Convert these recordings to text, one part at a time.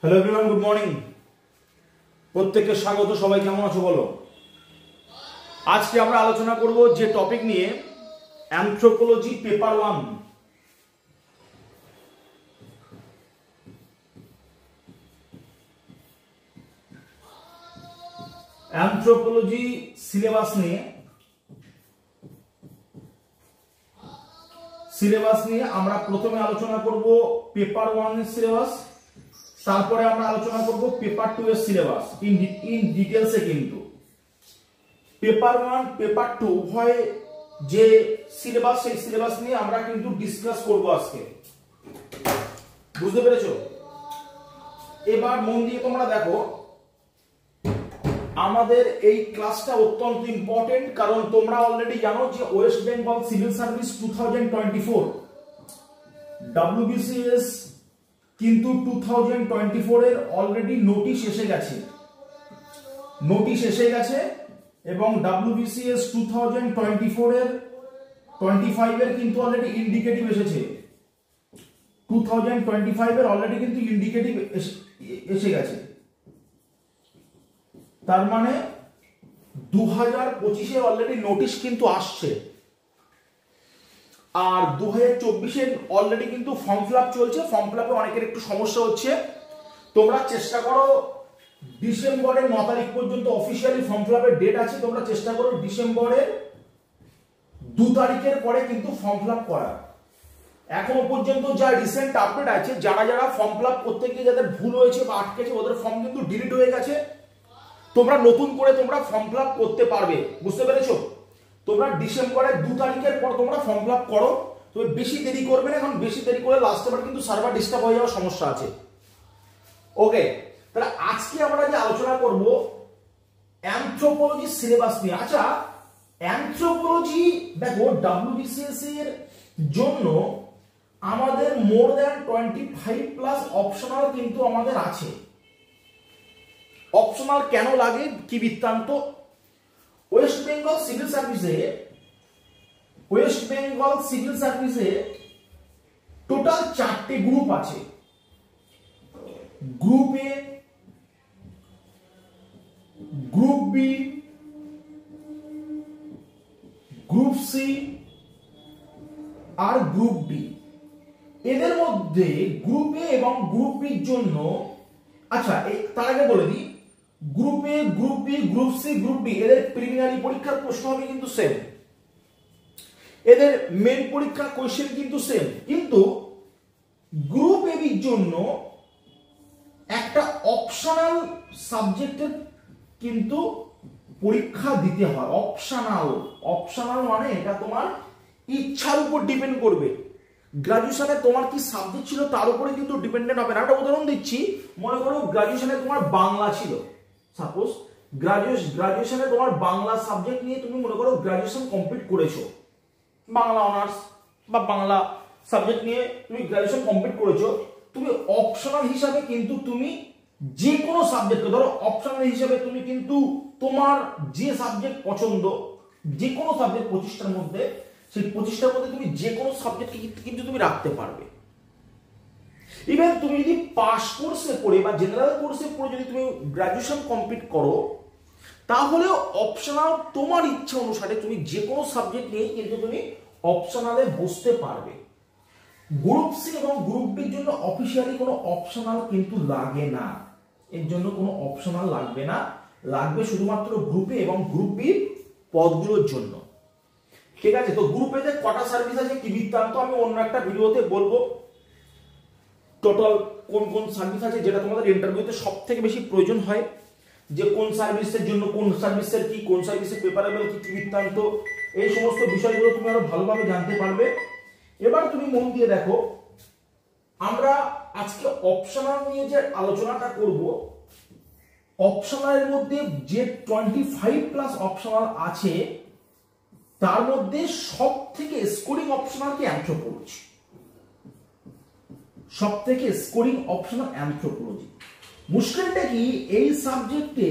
Hello everyone, good morning. প্রত্যেককে স্বাগত। সবাই কেমন আছো বলো। আজকে আমরা আলোচনা করব যে টপিক নিয়ে, অ্যানথ্রোপোলজি পেপার 1। অ্যানথ্রোপোলজি সিলেবাস নিয়ে আমরা প্রথমে আলোচনা করব পেপার 1 এর সিলেবাস, তারপরে আমরা আলোচনা করব পেপার 2 এর সিলেবাস ইন ডিটেইলসে। কিন্তু পেপার 1 পেপার 2 উভয় যে সিলেবাস, সেই সিলেবাস নিয়ে আমরা কিন্তু ডিসকাস করব আজকে। বুঝতে পেরেছো? এবার মন দিয়ে তোমরা দেখো, আমাদের এই ক্লাসটা অত্যন্ত ইম্পর্টেন্ট, কারণ তোমরা অলরেডি জানো যে West Bengal civil service 2024 WBCS কিন্তু 2024 এর অলরেডি নোটিশ এসে গেছে এবং WBCS 2024 এর 25 এর কিন্তু অলরেডি ইন্ডিকেটিভ এসেছে। 2025 এর অলরেডি কিন্তু ইন্ডিকেটিভ এসে গেছে। তার মানে 2025 এর অলরেডি নোটিশ কিন্তু আসছে, আর 2024 এর অলরেডি কিন্তু ফর্ম ফিলআপ চলছে। ফর্ম ফিলআপে অনেকের একটু সমস্যা হচ্ছে। তোমরা চেষ্টা করো ডিসেম্বরের 9 তারিখ পর্যন্ত অফিসিয়ালি ফর্ম ফিলআপের ডেট আছে। তোমরা চেষ্টা করো ডিসেম্বরের 2 তারিখের পরে কিন্তু ফর্ম ফিলআপ করার। এখনো পর্যন্ত যা রিসেন্ট আপডেট আছে, যারা ফর্ম ফিলআপ করতে গিয়ে যাদের ভুল হয়েছে বা আটকেছে, ওদের ফর্ম কিন্তু ডিলিট হয়ে গেছে। তোমরা নতুন করে তোমরা ফর্ম ফিলআপ করতে পারবে। বুঝতে পেরেছো? তোমরা ডিসেম্বরের 2 তারিখের পর তোমরা ফর্ম ফিলআপ করো। তবে বেশি দেরি করবে না, কারণ বেশি দেরি করে লাস্টে আবার কিন্তু সার্ভার ডিস্টার্ব হয়ে যাওয়ার সমস্যা আছে। ওকে, তাহলে আজকে আমরা যে আলোচনা করব অ্যানথ্রোপোলজি সিলেবাস নিয়ে। আচ্ছা, অ্যানথ্রোপোলজি দেখো WBCS এর জন্য আমাদের মোর দ্যান 25+ অপশনাল কিন্তু আমাদের আছে। অপশনাল কেন লাগে, কি বৃত্তান্ত? ওয়েস্ট বেঙ্গল সিভিল সার্ভিসে টোটাল 4টে গ্রুপ আছে। Group A, group B, group C আর গ্রুপ ডি। এদের মধ্যে গ্রুপ এ এবং গ্রুপ বির জন্য, আচ্ছা তার আগে বলে দিই, group A, group B, group C, group D এদের প্রিলিমিনারি পরীক্ষার প্রশ্ন হবে কিন্তু সেম, এদের মেন পরীক্ষার কোশ্চেন কিন্তু সেম। কিন্তু গ্রুপ এ বির জন্য একটা অপশনাল সাবজেক্টের কিন্তু পরীক্ষা দিতে হয়। অপশনাল মানে এটা তোমার ইচ্ছার উপর ডিপেন্ড করবে। গ্রাজুয়েশনে তোমার কি সাবজেক্ট ছিল তার উপরে কিন্তু ডিপেন্ডেন্ট হবে না। একটা উদাহরণ দিচ্ছি, মনে করো গ্রাজুয়েশনে তোমার বাংলা ছিল, সাপোজ গ্রাজুয়েশনে তোমার বাংলা সাবজেক্ট নিয়ে তুমি মনে করো গ্রাজুয়েশন কমপ্লিট করেছো, বাংলা অনার্স বা বাংলা সাবজেক্ট নিয়ে তুমি গ্রাজুয়েশন কমপ্লিট করেছো। তুমি অপশনাল হিসাবে কিন্তু তুমি যে কোনো সাবজেক্ট, ধরো অপশনাল হিসাবে তুমি কিন্তু তোমার যে সাবজেক্ট পছন্দ, যে কোনো সাবজেক্ট 25টার মধ্যে, সেই 25টার মধ্যে তুমি যে কোনো সাবজেক্ট কিন্তু তুমি রাখতে পারবে। ইভেন তুমি যদি পাস কোর্সে পড়ে বা জেনারেল কোর্সে পড়ে যদি তুমি গ্রাজুয়েশন কমপ্লিট করো, তাহলে অপশনাল তোমার ইচ্ছা অনুসারে তুমি যে কোনো সাবজেক্ট নিয়ে কিন্তু তুমি অপশনালে বসতে পারবে। গ্রুপ সি এবং গ্রুপ বির জন্য অফিসিয়ালি কোনো অপশনাল কিন্তু লাগে না। এর জন্য কোনো অপশনাল লাগবে না, লাগবে শুধুমাত্র গ্রুপ এ এবং গ্রুপ বির পদগুলোর জন্য। ঠিক আছে? তো গ্রুপ এ তে কটা সার্ভিস আছে, কি বৃত্তান্ত, আমি অন্য একটা ভিডিওতে বলবো টোটাল কোন কোন সার্ভিস আছে, যেটা তোমাদের ইন্টারভিউতে সব থেকে বেশি প্রয়োজন হয়, যে কোন সার্ভিসের জন্য কোন সার্ভিসের কি, কোন সার্ভিসে পেপারেবল কি বৃত্তান্ত, এই সমস্ত বিষয়গুলো তুমি আরো ভালোভাবে জানতে পারবে। এবার তুমি মন দিয়ে দেখো, আমরা আজকে অপশনাল নিয়ে যে আলোচনাটা করব, অপশনালের মধ্যে যে 25+ অপশনাল আছে, তার মধ্যে সব থেকে স্কোরিং অপশনাল কি অ্যানথ্রোপোলজি। সব থেকে স্কোরিং অপশনাল অ্যানথ্রোপোলজি। মুশকিলটা কি, এই সাবজেক্টে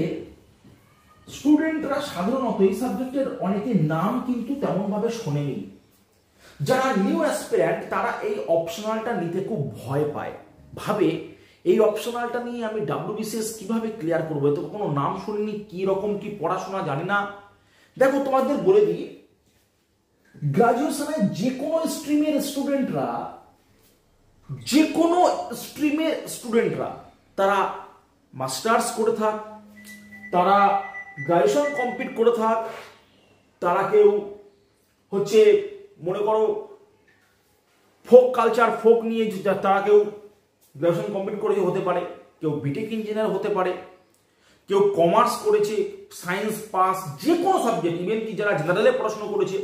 স্টুডেন্টরা সাধারণত এই সাবজেক্টের অনেকের নাম কিন্তু তেমন ভাবে শোনেনি। যারা নিউ অ্যাসপিরেন্ট তারা এই অপশনালটা নিতে খুব ভয় পায়, ভাবে এই অপশনালটা নিয়ে আমি ডাব্লিউবিসিএস কিভাবে ক্লিয়ার করবো, তো কোনো নাম শুনিনি, কি রকম কি পড়াশোনা জানি না। দেখো তোমাদের বলে দিই, গ্রাজুয়েশনে যে কোনো স্ট্রিমের স্টুডেন্টরা তারা মাস্টার্স করে থাক, তারা গ্রাজুয়েশন কমপ্লিট করে থাক, তারা কেউ হচ্ছে মনে করো ফোক কালচার ফোক নিয়ে তারা কেউ গ্রাজুয়েশন কমপ্লিট করেছে হতে পারে, কেউ বিটেক ইঞ্জিনিয়ার হতে পারে, কেউ কমার্স করেছে, সায়েন্স পাস, যে কোনো সাবজেক্ট, ইভেন কি যারা জেনারেলে পড়াশোনা করেছে,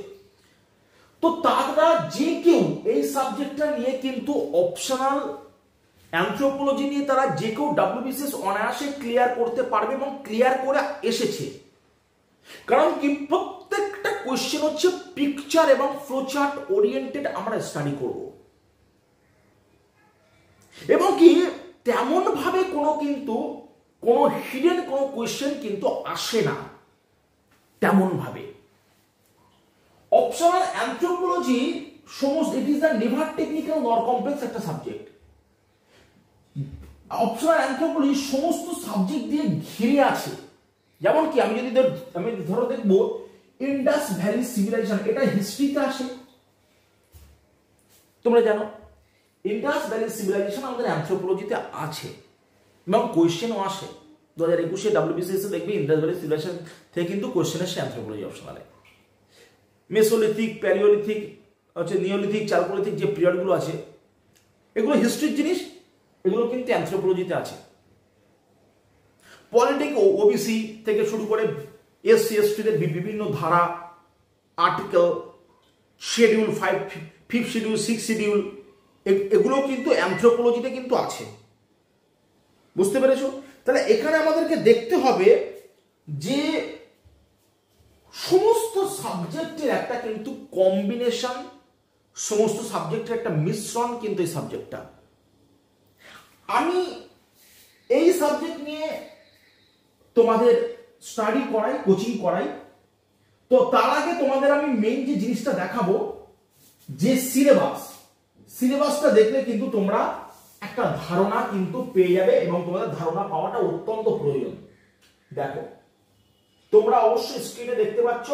তো তারা যে কেউ এই সাবজেক্টটা নিয়ে কিন্তু অপশনাল অ্যানথ্রোপোলজি নিয়ে তারা যে কেউ ডাব্লিউবিসিএস অনায়াসে ক্লিয়ার করতে পারবে এবং ক্লিয়ার করে এসেছে। কারণ কি প্রত্যেকটা কোয়েশ্চেন হচ্ছে পিকচার এবং ফ্লোচার্ট ওরিয়েন্টেড আমরা স্টাডি করব, এবং কি তেমন ভাবে কোনো হিডেন কোনো কোয়েশ্চেন কিন্তু আসে না তেমন ভাবে। অপশনাল অ্যানথ্রোপোলজি সমস্ত, it is the never technical নর কমপ্লেক্স একটা সাবজেক্ট। অপশনাল অ্যানথ্রোপোলজি সমস্ত সাবজেক্ট দিয়ে ঘিরে আছে। যেমন কি আমি ধরো দেখবো ইন্ডাস ভ্যালি সিভিলাইজেশন, এটা হিস্ট্রিতে আসে, তোমরা জানো ইন্ডাস ভ্যালি সিভিলাইজেশন আমাদের অ্যানথ্রোপোলজিতে আছে এবং কোয়েশ্চেনও আসে। 2021 ডাব্লিউবিসিএস দেখবে ইন্ডাস ভ্যালি সিভিলাইজেশন থেকে কিন্তু কোয়েশ্চেন আসে অ্যানথ্রোপোলজি অপশনালে। মেসোলিথিক, প্যালিওলিথিক, হচ্ছে নিওলিথিক, চালকোলিথিক যে পিরিয়ডগুলো আছে, এগুলো হিস্ট্রির জিনিস, এগুলো কিন্তু অ্যানথ্রোপোলজিতে আছে। পলিটিক, ওবিসি থেকে শুরু করে এসসি এসটিদের বিভিন্ন ধারা, article, schedule 5, 5th schedule, 6th schedule, এগুলো কিন্তু অ্যানথ্রোপোলজিতে কিন্তু আছে। বুঝতে পেরেছো? তাহলে এখানে আমাদেরকে দেখতে হবে যে সমস্ত সাবজেক্টের একটা কিন্তু কম্বিনেশন, সমস্ত সাবজেক্টের একটা মিশ্রণ কিন্তু এই সাবজেক্টটা। আমি এই সাবজেক্ট নিয়ে তোমাদের স্টাডি করাই, কোচিং করাই, তো তার আগে তোমাদের আমি মেইন যে জিনিসটা দেখাবো, যে সিলেবাসটা দেখলে কিন্তু তোমরা একটা ধারণা কিন্তু পেয়ে যাবে এবং তোমাদের ধারণা পাওয়াটা অত্যন্ত প্রয়োজন। দেখো তোমরা অবশ্যই স্ক্রিনে দেখতে পাচ্ছ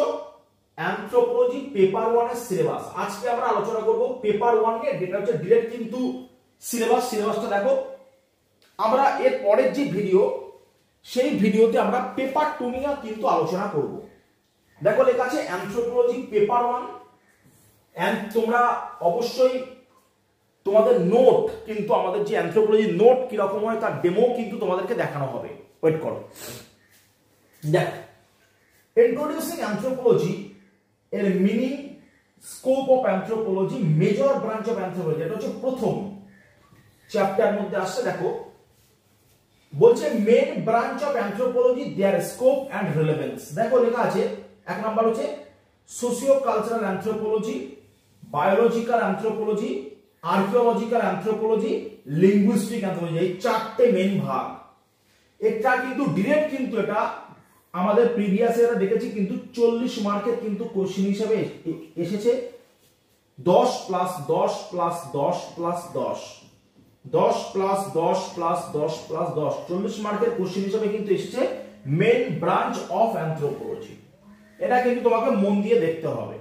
অ্যানথ্রোপোলজি পেপার 1 এর সিলেবাস। আজকে আমরা আলোচনা করব পেপার 1 নিয়ে, যেটা হচ্ছে ডিরেক্ট কিন্তু সিলেবাসটা দেখো। আমরা এর পরের যে ভিডিও, সেই ভিডিওতে আমরা পেপার 2 নিয়ে কিন্তু আলোচনা করব। দেখো লেখা আছে অ্যানথ্রোপোলজি পেপার 1, এন্ড তোমরা অবশ্যই তোমাদের নোট কিন্তু, আমাদের যে অ্যানথ্রোপোলজি নোট কি রকম হয় তার ডেমো কিন্তু তোমাদেরকে দেখানো হবে। ওয়েট করো। দেখ, ইন্ট্রোডিউসিং অ্যানথ্রোপোলজি এর meaning, scope of anthropology, major branch of anthropology, এটা হচ্ছে প্রথম চ্যাপ্টার মধ্যে আসছে। দেখো বলছে main branch of anthropology, there scope and relevance. দেখো লেখা আছে 1 নাম্বার হচ্ছে socio cultural anthropology, biological anthropology, archaeological anthropology, linguistic anthropology, এই 4টে মেন ভাগ। এটা কিন্তু ডিরেক্ট কিন্তু এটা আমাদের প্রিভিয়াস ইয়ারে দেখেছি কিন্তু 40 মার্কের কিন্তু কোশ্চেন হিসেবে এসেছে। 10 plus 10 plus 10 plus 10, 10 plus 10 plus 10 plus 10, 40 মার্কের কোশ্চেন হিসেবে কিন্তু এসেছে মেন ব্রাঞ্চ অফ অ্যানথ্রোপোলজি। এটা কিন্তু তোমাকে মন দিয়ে দেখতে হবে,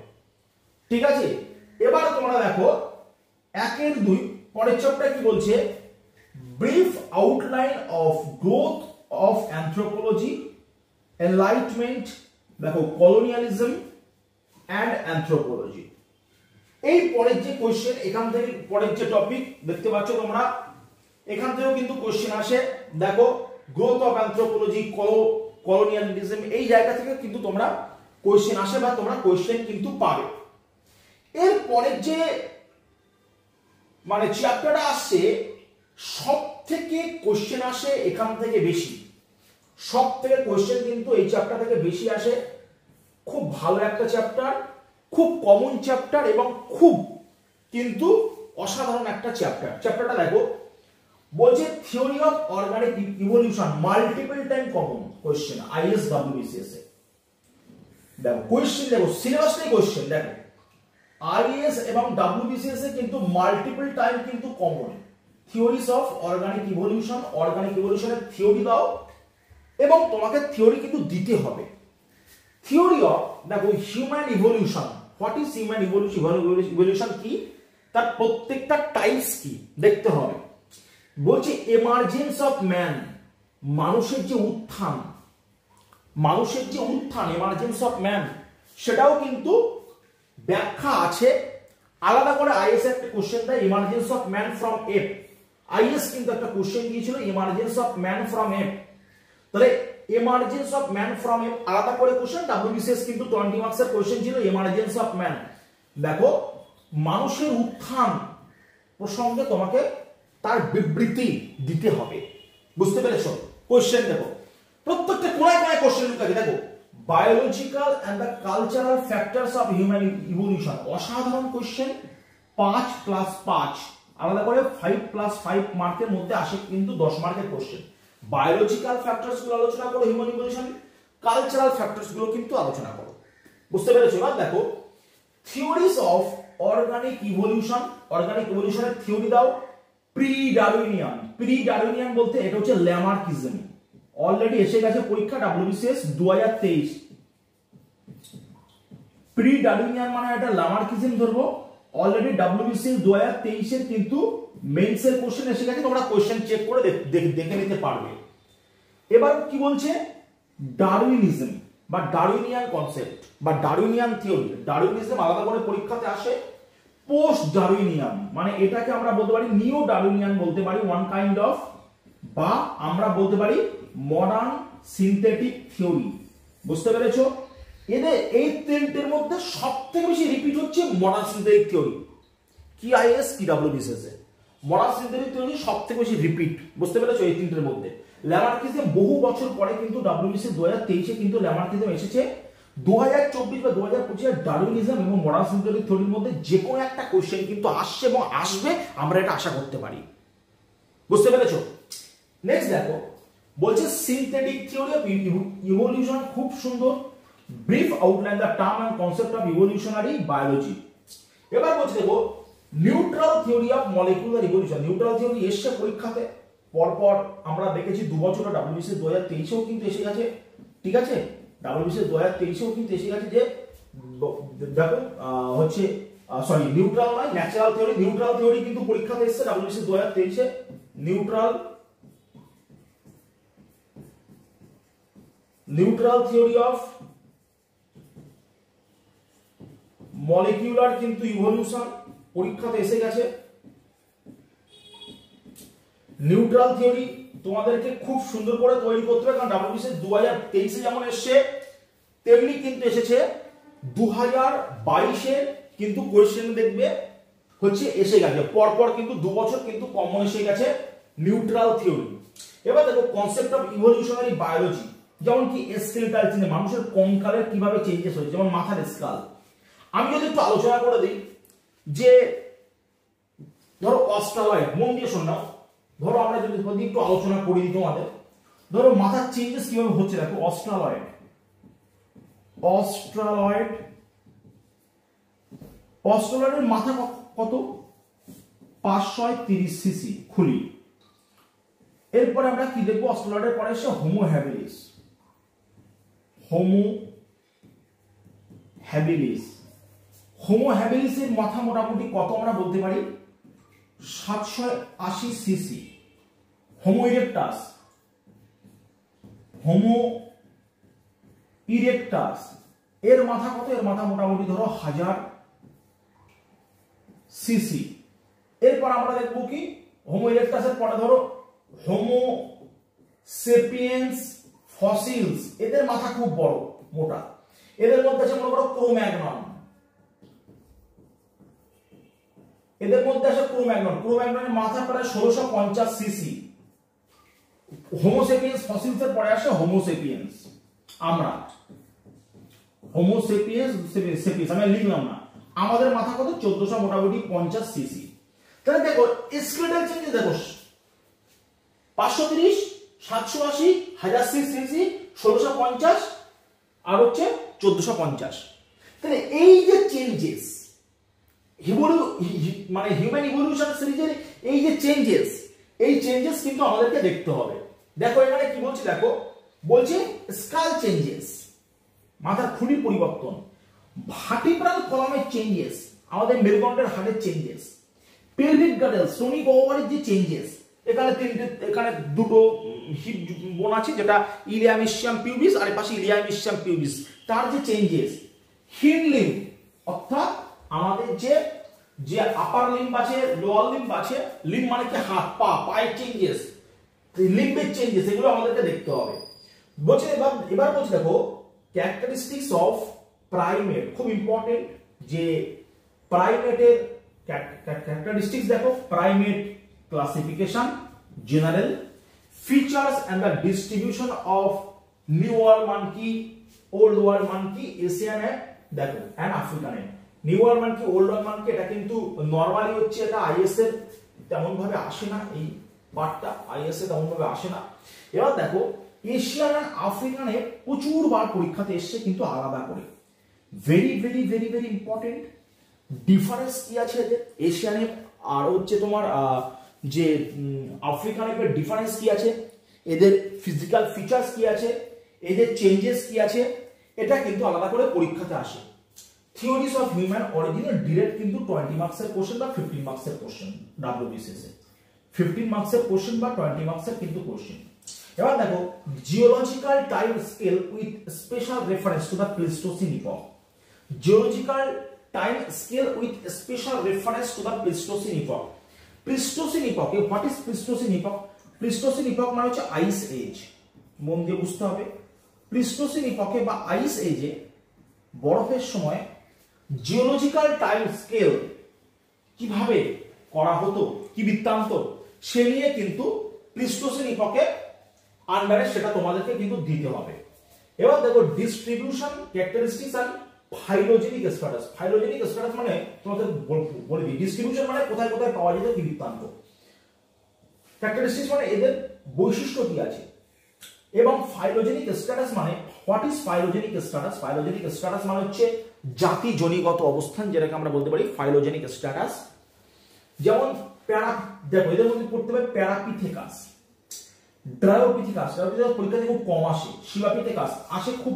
ঠিক আছে? এবার তোমরা দেখো 1-2 পরের চ্যাপ্টার কি বলছে, brief outline of growth of anthropology, enlightenment, দেখো কলোনিয়ালিজম এন্ড অ্যানথ্রোপোলজি। এই পরের যে কোশ্চেন, এখান থেকে পরের যে টপিক দেখতে পাচ্ছ তোমরা, এখান থেকেও কিন্তু কোশ্চেন আসে। দেখো গ্রোথ অফ অ্যানথ্রোপোলজি, কলোনিয়ালিজম, এই জায়গা থেকে কিন্তু তোমরা কোশ্চেন আসে বা তোমরা কোশ্চেন কিন্তু পাবে। এর পরের যে মানে চ্যাপ্টারটা আসছে, সব থেকে কোশ্চেন আসে এখান থেকে বেশি, সব থেকে কোশ্চেন কিন্তু এই চ্যাপ্টার থেকে বেশি আসে। খুব ভালো একটা চ্যাপ্টার, খুব কমন চ্যাপ্টার এবং খুব কিন্তু অসাধারণ একটা চ্যাপ্টার। চ্যাপ্টারটা দেখো বলছে theory of organic evolution, multiple time common question IAS WBCS এ। দেখো কোশ্চেন, দেখো সিলেবাসটাই কোশ্চেন। দেখো আইএস এবং ডাব্লিউবিসিএস এ কিন্তু মাল্টিপল টাইম কিন্তু common, theories of organic evolution, organic ইভলিউশনের থিওরি দাও এবং তোমাকে থিওরি কিন্তু দিতে হবে। থিওরি অফ দেখো human evolution, what is human evolution কি, তার প্রত্যেকটা টাইপস কি দেখতে হবে। বলছে এমার্জেন্স অফ ম্যান, মানুষের যে উত্থান, মানুষের যে উত্থান এমার্জেন্স অফ ম্যান, সেটাও কিন্তু ব্যাখ্যা আছে। আলাদা করে আইএস একটা কোশ্চেন দেয় emergence of man from ape, IAS কিন্তু একটা কোশ্চেন দিয়েছিল emergence of man from ape. তাহলে emergence of man from ape আলাদা করে কোশ্চেন, ডব্লিউবিসিএস কিন্তু 20 মার্কসের কোশ্চেন ছিল এমার্জেন্স অফ ম্যান। দেখো মানুষের উত্থান প্রসঙ্গে তোমাকে তার বিবৃতি দিতে হবে, বুঝতে পেরেছো? কোশ্চেন দেখো প্রত্যেকটা কোনায় কোনায় কোশ্চেন লুকাবে। দেখো biological and the cultural factors of human evolution, অসাধারণ কোশ্চেন, 5+5 আলাদা করে 5+5 মার্কের মধ্যে আসে কিন্তু 10 মার্কের কোশ্চেন। বায়োলজিক্যাল ফ্যাক্টরস গুলো আলোচনা করো হিউম্যান ইভলিউশন, কালচারাল ফ্যাক্টরস গুলো কিন্তু আলোচনা করো, বুঝতে পেরেছো? এবার দেখো theories of organic evolution, organic ইভলিউশনের থিওরি দাও। প্রি ডারউইনিয়ান, প্রি ডারউইনিয়ান বলতে এটা হচ্ছে ল্যামার্কিজম, অলরেডি এসে গেছে পরীক্ষা ডব্লিউবিসিএস 2023। প্রি ডারউইনিয়ান মানে এটা ল্যামার্কিজম ধরবো, অলরেডি ডব্লিউবিসিএস 2023 এর কিন্তু মেইনসের কোশ্চেন এসে গেছে, তোমরা কোশ্চেন চেক করে দেখে নিতে পারবে। এবার কি বলছে ডারউইনিজম বা ডারউইনিয়ান কনসেপ্ট বা ডারউইনিয়ান থিওরি। ডারউইনিজম আলাদা করে পরীক্ষাতে আসে। পোস্ট ডারউইনিয়ান মানে এটাকে আমরা বলতে পারি নিও ডারউইনিয়ান বলতে পারি, ওয়ান কাইন্ড অফ, বা আমরা বলতে পারি মডার্ন সিনথেটিক থিওরি, বুঝতে পেরেছো? এদের এই তিনটের মধ্যে সবথেকে বেশি রিপিট হচ্ছে মডার্ন সিনথেটিক থিওরি। কি আইএস কি WBCS a modern synthetic theory সবথেকে বেশি রিপিট, বুঝতে পেরেছো? এই তিনটের মধ্যে ল্যামার্কিজম বহু বছর পরে কিন্তু ডব্লিউবিসিএস 2023 এ কিন্তু ল্যামার্কিজম এসেছে। 2024 বা 2025 এর ডারউইনিজম এবং মডার্ন সিনথেটিক থিওরির মধ্যে যে কোনো একটা কোশ্চেন কিন্তু আসছে এবং আসবে, আমরা এটা আশা করতে পারি, বুঝতে পেরেছো? নেক্সট দেখো বলছে সিনথেটিক থিওরি অফ ইভলিউশন, খুব সুন্দর, brief outline the term and concept of evolutionary biology. এবার বলছে দেখো neutral theory of molecular evolution, neutral theory এসছে পরীক্ষাতে পরপর আমরা দেখেছি 2 বছর, ডব্লিউবিসিএস 2023 এও কিন্তু এসে গেছে, ঠিক আছে? ডব্লিউবিসিএস 2023 এও কিন্তু এসে গেছে যে দেখো হচ্ছে সরি নিউট্রাল নয় ন্যাচারাল থিওরি, নিউট্রাল থিওরি কিন্তু পরীক্ষাতে এসেছে WBCS 2023 A. Neutral theory of molecular কিন্তু ইভলিউশন পরীক্ষাতে এসে গেছে। নিউট্রাল থিওরি তোমাদেরকে খুব সুন্দর করে তৈরি করতে হবে, কারণ ডব্লিউবিসিএস 2023 এ যেমন এসেছে তেমনি কিন্তু এসেছে 2022 এর কিন্তু কোশ্চেন দেখবে হচ্ছে এসে গেছে পরপর, কিন্তু 2 বছর কিন্তু কমন এসে গেছে নিউট্রাল থিওরি। এবার দেখো কনসেপ্ট অফ ইভলিউশনারি বায়োলজি, যেমন কি স্কেলেটাল চেঞ্জ, মানুষের কঙ্কালের কিভাবে চেঞ্জেস হয়েছে, যেমন মাথার স্কাল। আমি যদি একটু আলোচনা করে দিই যে ধরো অস্ট্রালয়েড, মন দিয়ে শোনাও, ধরো আমরা যদি একটু আলোচনা করি তোমাদের, ধরো মাথার চেঞ্জেস কিভাবে হচ্ছে দেখো। অস্ট্রালয়েড, অস্ট্রালয়েডের মাথা কত 530 সিসি খুলি। এরপরে আমরা কি দেখবো, অস্ট্রালয়েডের পরে এসে হোমো হ্যাবিলিস, হোমো হ্যাবিলিসের মাথা মোটামুটি কত আমরা বলতে পারি 780 সিসি। হোমো ইরেক্টাস এর মাথা কত, এর মাথা মোটামুটি ধরো 1000 সিসি। এরপর আমরা দেখবো কি হোমো ইরেক্টাসের পরে ধরো হোমো সেপিয়েন্স ফসিলস, এদের মাথা খুব বড় মোটা। এদের মধ্যে আছে মনে করো ক্রোম্যাগনন, এদের মধ্যে আছে ক্রোম্যাগননের মাথা প্রায় 1650 সিসি। হোমো সেপিয়েন্স ফসিলস এর পরে আসে হোমো সেপিয়েন্স, আমরা হোমো সেপিয়েন্স আমি লিখলাম না, আমাদের মাথা কত 1400 মোটামুটি 50 সিসি। তাহলে দেখো স্কেলেটাল চেঞ্জ দেখো 530, 780, 1000 সিসি, 1650 আর হচ্ছে 1450। তাহলে এই যে চেঞ্জেস মানে হিউম্যান ইভলিউশন সিরিজের এই যে চেঞ্জেস, এই চেঞ্জেস কিন্তু আমাদেরকে দেখতে হবে। দেখো এখানে কি বলছে, দেখো বলছে স্কাল চেঞ্জেস, মাথার খুলির পরিবর্তন, ভার্টিব্রাল কলামের চেঞ্জেস, আমাদের মেরুদণ্ডের হাড়ের চেঞ্জেস, পেলভিক গাডেল স্টোনি গহ্বরের যে চেঞ্জেস, এখানে তিনটে, এখানে দুটো হিপ বোন আছে, যেটা ইলিয়াম ইসচিয়াম পিউবিস আর পাশে ইলিয়াম ইসচিয়াম পিউবিস, তার যে চেঞ্জেস, হিন্ড লিম্ব অর্থাৎ আমাদের যে যে আপার লিম্ব আছে, লোয়ার লিম্ব আছে, লিম্ব মানে কি হাত পা, পায়ের চেঞ্জেস, লিম্বের চেঞ্জেস, এগুলো আমাদেরকে দেখতে হবে। বলছে এবার বলছে দেখো ক্যারেক্টারিস্টিক্স অফ প্রাইমেট, খুব ইম্পর্টেন্ট যে প্রাইমেটের ক্যারেক্টারিস্টিক্স দেখো, primate classification, general features and the distribution of new world monkey, old world monkey, Asian ape দেখো and African ape. New world monkey, old world monkey, এটা কিন্তু নরমালি হচ্ছে এটা is এর তেমন ভাবে আসে না, এই পার্টটা আইএস এর তেমন ভাবে আসে না। এবার দেখো এশিয়ান আর আফ্রিকান এর প্রচুর বার পরীক্ষাতে এসছে কিন্তু আলাদা করে, very very very very important. Difference কি আছে এদের এশিয়ান এর আর হচ্ছে তোমার যে আফ্রিকান এর ডিফারেন্স কি আছে, এদের ফিজিক্যাল ফিচার্স কি আছে, এদের চেঞ্জেস কি আছে, এটা কিন্তু আলাদা করে পরীক্ষাতে আসে। Theories of human origin direct কিন্তু 20 মার্কসের কোশ্চেন বা 15 মার্কসের কোশ্চেন, ডাব্লিউবিসিএস এ 15 মার্কসের কোশ্চেন বা 20 মার্কসের কিন্তু কোশ্চেন। এবার দেখো geological time scale with special reference to the Pleistocene epoch, geological time scale with special reference to the Pleistocene epoch. Pleistocene ইপকে, what is Pleistocene epoch? Pleistocene epoch মানে হচ্ছে আইস age, মন দিয়ে বুঝতে হবে। প্লিস্টোসিন ইপকে বা আইস এজে বরফের সময় জিওলজিক্যাল টাইম স্কেল কিভাবে করা হতো, কি বৃত্তান্ত, সে নিয়ে কিন্তু প্লিস্টোসিন ইপকে আন্ডারে সেটা তোমাদেরকে কিন্তু দিতে হবে। এবার দেখো distribution, characteristics and phylogenetic status. Phylogenetic status মানে তোমাদের বলে দিই, ডিস্ট্রিবিউশন মানে কোথায় কোথায় পাওয়া যেত, কি বৃত্তান্ত। ক্যারেক্টারিস্টিক্স মানে এদের বৈশিষ্ট্য কি আছে, এবং ফাইলোজেনিক স্ট্যাটাস মানে what is ফাইলোজেনিক status? Phylogenetic status মানে হচ্ছে জাতি জনিগত অবস্থান, যেটাকে আমরা বলতে পারি ফাইলোজেনিক স্ট্যাটাস। যেমন প্যারা, দেখো এদের মধ্যে পড়তে হবে প্যারাপিথেকাস, ড্রায়োপিথেকাস, ড্রায়োপিথেকাস পরীক্ষাতে খুব কম আসে, শিবাপিথেকাস আসে, খুব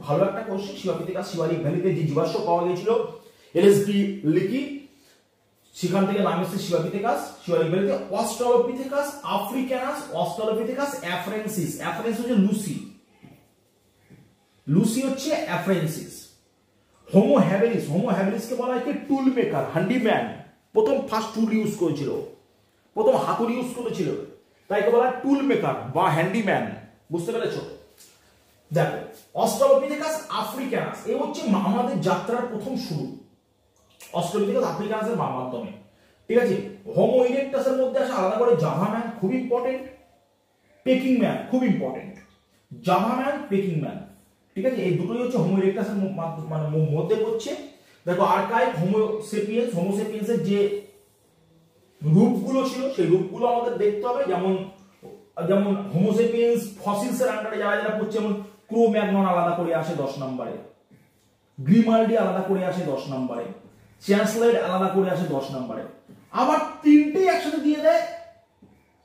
ভালো একটা কোশ্চেন। শিবাপিথেকাস শিবালিক ভ্যালিতে যে জীবাশ্ম পাওয়া গিয়েছিল এলএসডি লিকি, সেখান থেকে নাম এসেছে শিবাপিথেকাস শিবালিক ভ্যালিতে। অস্ট্রালোপিথেকাস আফ্রিকানাস, অস্ট্রালোপিথেকাস অ্যাফ্রেন্সিস, অ্যাফ্রেন্সিস হচ্ছে লুসি, লুসি হচ্ছে অ্যাফ্রেন্সিস। হোমো হ্যাবিলিস, হোমো হ্যাবিলিসকে বলা হয় টুল মেকার, হ্যান্ডিম্যান, প্রথম ফার্স্ট টুল ইউজ করেছিল, প্রথম হাতুড়ি ইউজ করেছিল, তাই কে বলা হয় টুল মেকার বা হ্যান্ডিম্যান, বুঝতে পেরেছো? দেখো অস্ট্রালোপিথেকাস আফ্রিকানাস, এই হচ্ছে আমাদের যাত্রার প্রথম শুরু, অস্ট্রালোপিথেকাস আফ্রিকানাসের মাধ্যমে, ঠিক আছে। হোমো ইরেক্টাসের মধ্যে আসে আলাদা করে জাভা ম্যান, খুব ইম্পর্টেন্ট, পেকিং ম্যান, খুব important, Java man, packing man, ঠিক আছে। এই দুটোই হচ্ছে হোমো ইরেক্টাসের মানে মধ্যে পড়ছে। দেখো আর্কাইভ হোমোসেপিয়েন্স, হোমোসেপিয়েন্সের যে রূপগুলো ছিল সেই রূপগুলো আমাদের দেখতে হবে, যেমন যেমন হোমোসেপিয়েন্স ফসিলস এর আন্ডারে যারা যারা পড়ছে, যেমন ক্রোম্যাগনন আলাদা করে আসে 10 নম্বরে, গ্রিমাল্ডি আলাদা করে আসে 10 নম্বরে, চ্যান্সলার আলাদা করে আসে 10 নম্বরে, আবার তিনটেই একসাথে দিয়ে দেয়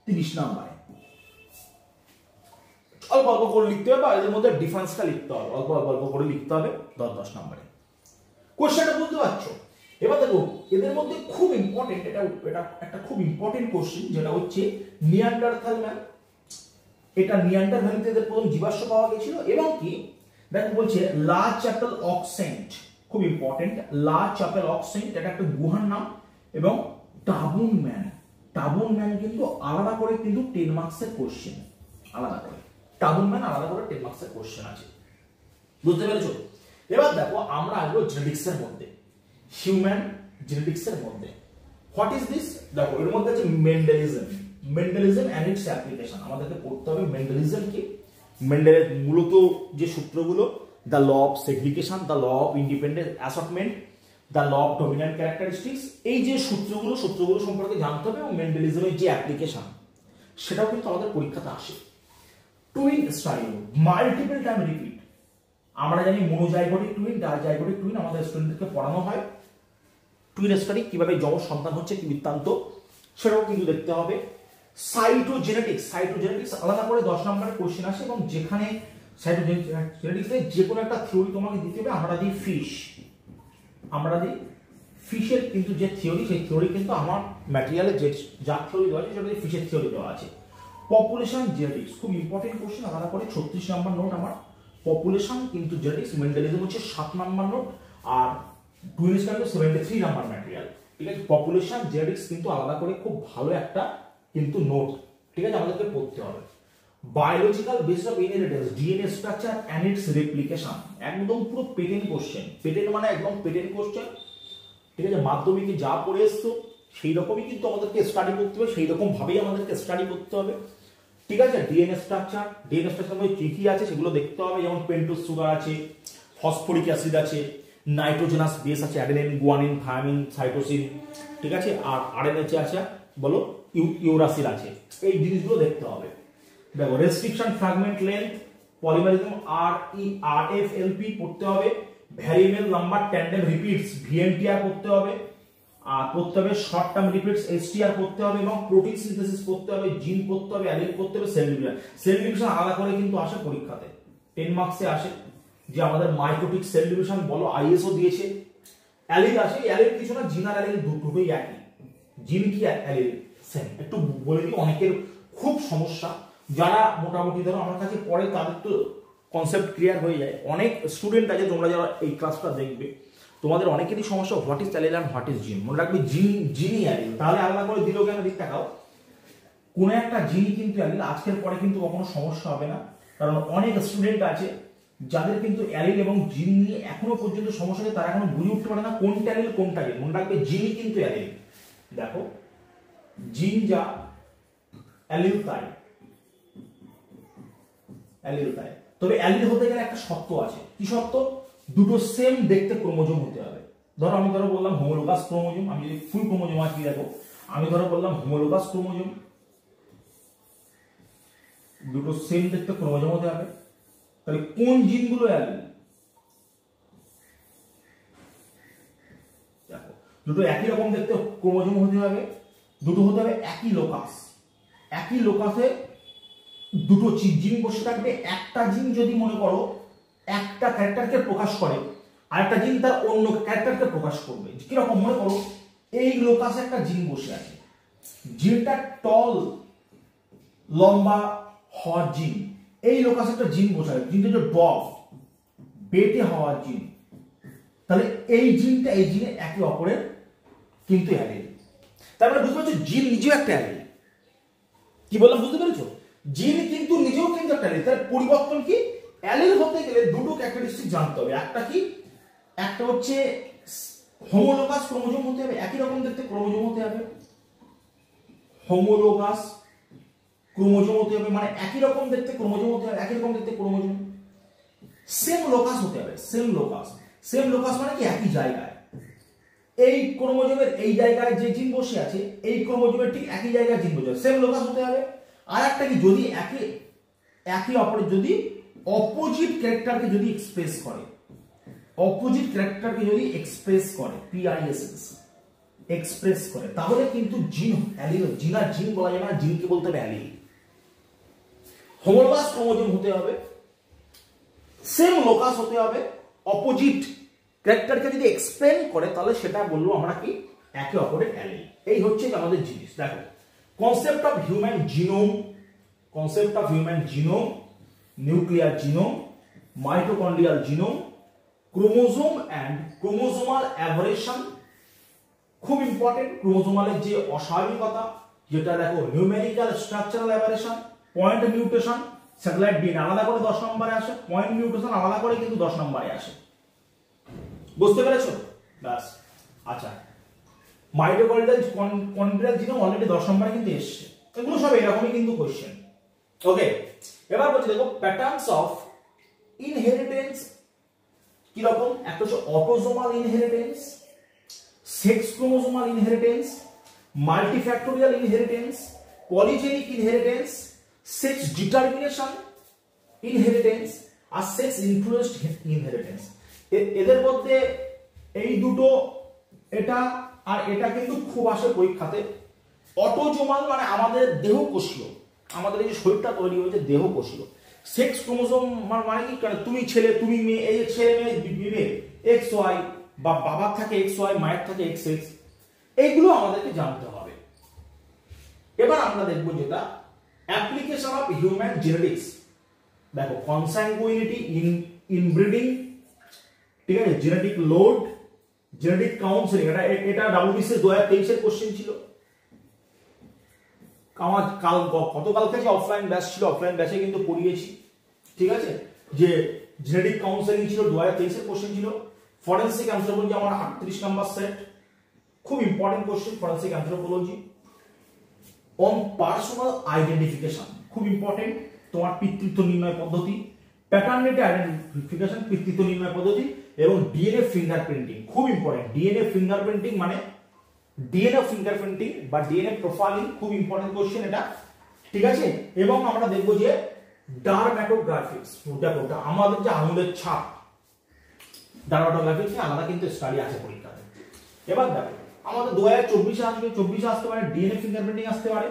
30 নম্বরে। অল্প অল্প করে লিখতে হবে, বা এদের মধ্যে ডিফারেন্সটা লিখতে হবে, অল্প অল্প করে লিখতে হবে 10 নম্বরে। কোশ্চেনটা বুঝতে পারছো? এবার দেখো এদের মধ্যে খুব ইম্পর্টেন্ট, এটা একটা খুব ইম্পর্টেন্ট কোশ্চেন, যেটা হচ্ছে নিয়ান্ডারথাল ম্যান। এটা নিয়ান্ডার ভ্যালিতে এদের প্রথম জীবাশ্ম পাওয়া গিয়েছিল, এবং কি দেখো বলছে লা চ্যাপেল অক্সেন্ট, খুব ইম্পর্টেন্ট, লা চ্যাপেল অক্সেন্ট, এটা একটা গুহার নাম। এবং টাবুন ম্যান, টাবুন ম্যান কিন্তু আলাদা করে কিন্তু 10 মার্কসের কোশ্চেন, আলাদা করে টাবুন ম্যান আলাদা করে 10 মার্কসের কোশ্চেন আছে, বুঝতে পেরেছো? এবার দেখো আমরা আসবো জেনেটিক্স এর মধ্যে, হিউম্যান জেনেটিক্স এর মধ্যে। What is this? দেখো এর মধ্যে আছে Mendelism, Mendelism and its application. আমাদেরকে পড়তে হবে মেন্ডেলিজম কি, মেন্ডেলের মূলত যে সূত্রগুলো, the law of segregation, the law of independent assortment, the law of dominant characteristics, এই যে সূত্রগুলো সম্পর্কে জানতে হবে, এবং মেন্ডেলিজমের যে অ্যাপ্লিকেশন সেটাও কিন্তু আমাদের পরীক্ষাতে আসে। Twin study, multiple time repeat, আমরা জানি মোনোজাইগোটিক টুইন, ডাইজাইগোটিক টুইন আমাদের স্টুডেন্টদেরকে পড়ানো হয়। টুইন স্টাডি কিভাবে যমজ সন্তান হচ্ছে কি বৃত্তান্ত, সেটাও কিন্তু দেখতে হবে। সাইটোজেনেটিক্স আলাদা করে 10 নম্বরের কোশ্চেন আসে, এবং যেখানে সাইটোজেনেটিক্সে যে কোনো একটা থিওরি তোমাকে দিতে হবে। আমরা দিই ফিশের কিন্তু যে থিওরি, সেই থিওরি কিন্তু আমার ম্যাটেরিয়ালে যে যা থিওরি দেওয়া আছে সেটা ফিশের থিওরি দেওয়া আছে। পপুলেশন জেনেটিক্স খুব ইম্পর্টেন্ট কোশ্চেন, আলাদা করে 36 নম্বর নোট আমার। পপুলেশন কিন্তু জেনেটিক্স, মেন্টালিজম হচ্ছে 7 নম্বর নোট, আর ডুয়েলিস কিন্তু 73 নম্বর ম্যাটেরিয়াল। ঠিক আছে, পপুলেশন জেনেটিক্স কিন্তু আলাদা করে খুব ভালো একটা কিন্তু নোট, ঠিক আছে, আমাদেরকে পড়তে হবে। Biological base of inheritance, DNA structure and its replication, একদম পুরো পেটেন্ট কোশ্চেন, পেটেন্ট মানে একদম পেটেন্ট কোশ্চেন। ঠিক আছে, মাধ্যমিকে যা পড়ে এসছো সেই রকমই কিন্তু আমাদেরকে স্টাডি করতে হবে, সেই রকম ভাবেই আমাদেরকে স্টাডি করতে হবে। ঠিক আছে, ডিএনএ স্ট্রাকচার মধ্যে কি কি আছে সেগুলো দেখতে হবে, যেমন পেন্টোজ সুগার আছে, ফসফরিক অ্যাসিড আছে, নাইট্রোজেনাস বেস আছে, অ্যাডেনিন, গুয়ানিন, থায়ামিন, সাইটোসিন। ঠিক আছে, আর আরএনএ আছে বলো ইউরাসিল আছে, এই জিনিসগুলো দেখতে হবে। দেখো, রেস্ট্রিকশন, ফ্র্যাগমেন্ট লেন্থ, পলিমারিজম, আরএফএলপি পড়তে হবে, ভ্যারিয়েবল নাম্বার ট্যান্ডেম রিপিটস, ভিএনটিআর পড়তে হবে, আর পড়তে হবে শর্ট টার্ম রিপিটস, এসটিআর পড়তে হবে, এবং প্রোটিন সিনথেসিস পড়তে হবে, জিন পড়তে হবে, অ্যালিল পড়তে হবে, সেল ডিভিশন। সেল ডিভিশন আলাদা করে কিন্তু আসে পরীক্ষাতে, 10 মার্কসে আসে, যে আমাদের মাইটোটিক সেল ডিভিশন বলো, আইএসও দিয়েছে। অ্যালিল আসে, অ্যালিল কিছু না, জিন আর অ্যালিল দুটোই একই। জিন কি অ্যালিল সেম, একটু বলে দিই, অনেকের খুব সমস্যা, যারা মোটামুটি ধরো আমার কাছে পড়ে তাদের তো কনসেপ্ট ক্লিয়ার হয়ে যায়। অনেক স্টুডেন্ট আছে, তোমরা যারা এই ক্লাসটা দেখবে, তোমাদের অনেকেরই সমস্যা, what is allele and what is gene. মনে রাখবে জিনই অ্যালিল, তাহলে আলাদা করে দিলেও কেন, দিক দেখাও কোন একটা জিনই কিন্তু অ্যালিল। আজকের পরে কিন্তু কখনো সমস্যা হবে না, কারণ অনেক স্টুডেন্ট আছে যাদের কিন্তু অ্যালিল এবং জিন নিয়ে এখনো পর্যন্ত সমস্যা আছে, তারা এখনো বুঝে উঠতে পারে না কোনটা অ্যালিল কোনটা জিন। মনে রাখবে জিনই কিন্তু অ্যালিল। দেখো, জিন যা অ্যালিল তাই, তবে অ্যালিল হতে গেলে একটা শর্ত আছে। কি শর্ত? দুটো সেম দেখতে ক্রোমোজোম হতে হবে। ধরো আমি বললাম হোমোলোগাস ক্রোমোজোম, আমি যদি ফুল ক্রোমোজোম আছে, দেখো আমি বললাম হোমোলোগাস ক্রোমোজোম, দুটো সেম দেখতে ক্রোমোজোম হতে হবে। তাহলে কোন জিনগুলো অ্যালিল? দেখো, দুটো একই রকম দেখতে ক্রোমোজোম হতে হবে, দুটো হতে হবে একই লোকাস, একই লোকাসে দুটো জিন বসে থাকবে। একটা জিন যদি মনে করো একটা ক্যারেক্টারকে প্রকাশ করে, আর একটা জিন তার অন্য ক্যারেক্টারকে প্রকাশ করবে। কিরকম? মনে করো এই লোকাসে একটা জিন বসে আছে, জিনটা টল, লম্বা হওয়ার জিন। এই লোকাসে একটা জিন বসে আছে, জিনটা হচ্ছে ডগ, বেটে হওয়ার জিন। তাহলে এই জিনটা এই জিনে একে অপরের কিন্তু অ্যালিল। তার মানে বুঝতে পারছো, জিন নিজেও একটা অ্যালিল। কি বললাম বুঝতে পেরেছো? জিন কিন্তু নিজেও কিন্তু একটা অ্যালিল। তার পরিবর্তন কি? অ্যালিল হতে গেলে দুটো ক্যারেক্টারিস্টিক জানতে হবে। একটা কি? একটা হচ্ছে হোমোলোগাস ক্রোমোজোম হতে হবে, একই রকম দেখতে ক্রোমোজোম হতে হবে। হোমোলোগাস ক্রোমোজোম হতে হবে মানে একই রকম দেখতে ক্রোমোজোম হতে হবে, একই রকম দেখতে ক্রোমোজোম। সেম লোকাস হতে হবে, সেম লোকাস। সেম লোকাস মানে কি? একই জায়গায়। এই ক্রোমোজোমের এই জায়গায় যে জিন বসে আছে, এই ক্রোমোজোমের ঠিক একই জায়গায় জিন বসে আছে, সেম লোকাস হতে হবে। আর একটা কি? যদি একই অপরের যদি অপোজিট ক্যারেক্টারকে যদি এক্সপ্রেস করে, অপোজিট ক্যারেক্টারকে যদি এক্সপ্রেস করে, পিআইএসএস এক্সপ্রেস করে, তাহলে কিন্তু জিন অ্যালিল। জিন আর জিন বলা যাবে না, জিনকে বলতে হবে অ্যালিল। হোমোলোগাস ক্রোমোজোম হতে হবে, সেম লোকাস হতে হবে, অপোজিট ক্যারেক্টারকে যদি এক্সপ্লেন করে, তাহলে সেটা বলবো আমরা কি? একে অপরের অ্যালিল। এই হচ্ছে আমাদের জিনিস। দেখো, concept of human genome, concept of human genome, nuclear genome, mitochondrial genome, chromosome and chromosomal aberration. খুব ইম্পর্টেন্ট, ক্রোমোজোমালের যে অস্বাভাবিকতা, যেটা দেখো numerical structural aberration, point mutation, satellite DNA আলাদা করে 10 নম্বরে আসে, পয়েন্ট মিউটেশন আলাদা করে কিন্তু 10 নম্বরে আসে। বুঝতে পেরেছো? ব্যাস। আচ্ছা, মাইটোকন্ড্রিয়াল জিনোম অলরেডি 10 নম্বরে কিন্তু এসছে। এগুলো সব এরকমই কিন্তু কোশ্চেন। ওকে, এবার বলছি দেখো প্যাটার্নস অফ ইনহেরিটেন্স কি রকম? একটা হচ্ছে autosomal inheritance, sex chromosomal inheritance, multifactorial inheritance, polygenic inheritance, sex determination inheritance, আর সেক্স ইনফ্লুয়েন্সড ইনহেরিটেন্স। এদের মধ্যে এই দুটো, এটা আর এটা কিন্তু খুব আসে পরীক্ষাতে। অটোজোমাল মানে আমাদের দেহকোষীয়, আমাদের এই যে শরীরটা তৈরি হয়েছে দেহকোষীয়। সেক্স ক্রোমোসোম মানে কি, তুমি ছেলে তুমি মেয়ে, এই যে ছেলে মেয়ে এক্স ওয়াই, বা বাবার থাকে এক্স ওয়াই, মায়ের থাকে এক্স এক্স, এইগুলো আমাদেরকে জানতে হবে। এবার আমরা দেখবো যেটা অ্যাপ্লিকেশন অফ হিউম্যান জেনেটিক্স। দেখো কনস্যাঙ্গুইনিটি, ইনব্রিডিং, ঠিক আছে, জেনেটিক লোড, জেনেটিক কাউন্সেলিং, এটা ডাব্লিউবিসিএস 2023 এর কোশ্চেন ছিল। আমার গতকালকে যে অফলাইন ব্যাচ ছিল, অফলাইন ব্যাচে কিন্তু পড়িয়েছি, ঠিক আছে, যে জেনেটিক কাউন্সেলিং ছিল 2023 এর কোশ্চেন ছিল। ফরেনসিক অ্যানথ্রোপোলজি আমার 38 নাম্বার সেট, খুব important question forensic anthropology. On personal identification, খুব ইম্পর্টেন্ট, তোমার পিতৃত্ব নির্ণয় পদ্ধতি, প্যাটার্নিটি আইডেন্টিফিকেশন, পিতৃত্ব নির্ণয় পদ্ধতি, এবং ডিএনএ ফিঙ্গারপ্রিন্টিং, খুব ইম্পর্টেন্ট। ডিএনএ ফিঙ্গারপ্রিন্টিং মানে ডিএনএ ফিঙ্গারপ্রিন্টিং বা ডিএনএ প্রোফাইলিং, খুব ইম্পর্টেন্ট কোশ্চেন এটা, ঠিক আছে। এবং আমরা দেখবো যে ডার্মাটোগ্রাফিক্স, দেখো আমাদের যে আঙুলের ছাপ, ডার্মাটোগ্রাফিক্স আলাদা কিন্তু স্টাডি আছে পরীক্ষাতে। এবার দেখো আমাদের 2024 আসবে, 24 আসতে পারে ডিএনএ ফিঙ্গারপ্রিন্টিং আসতে পারে,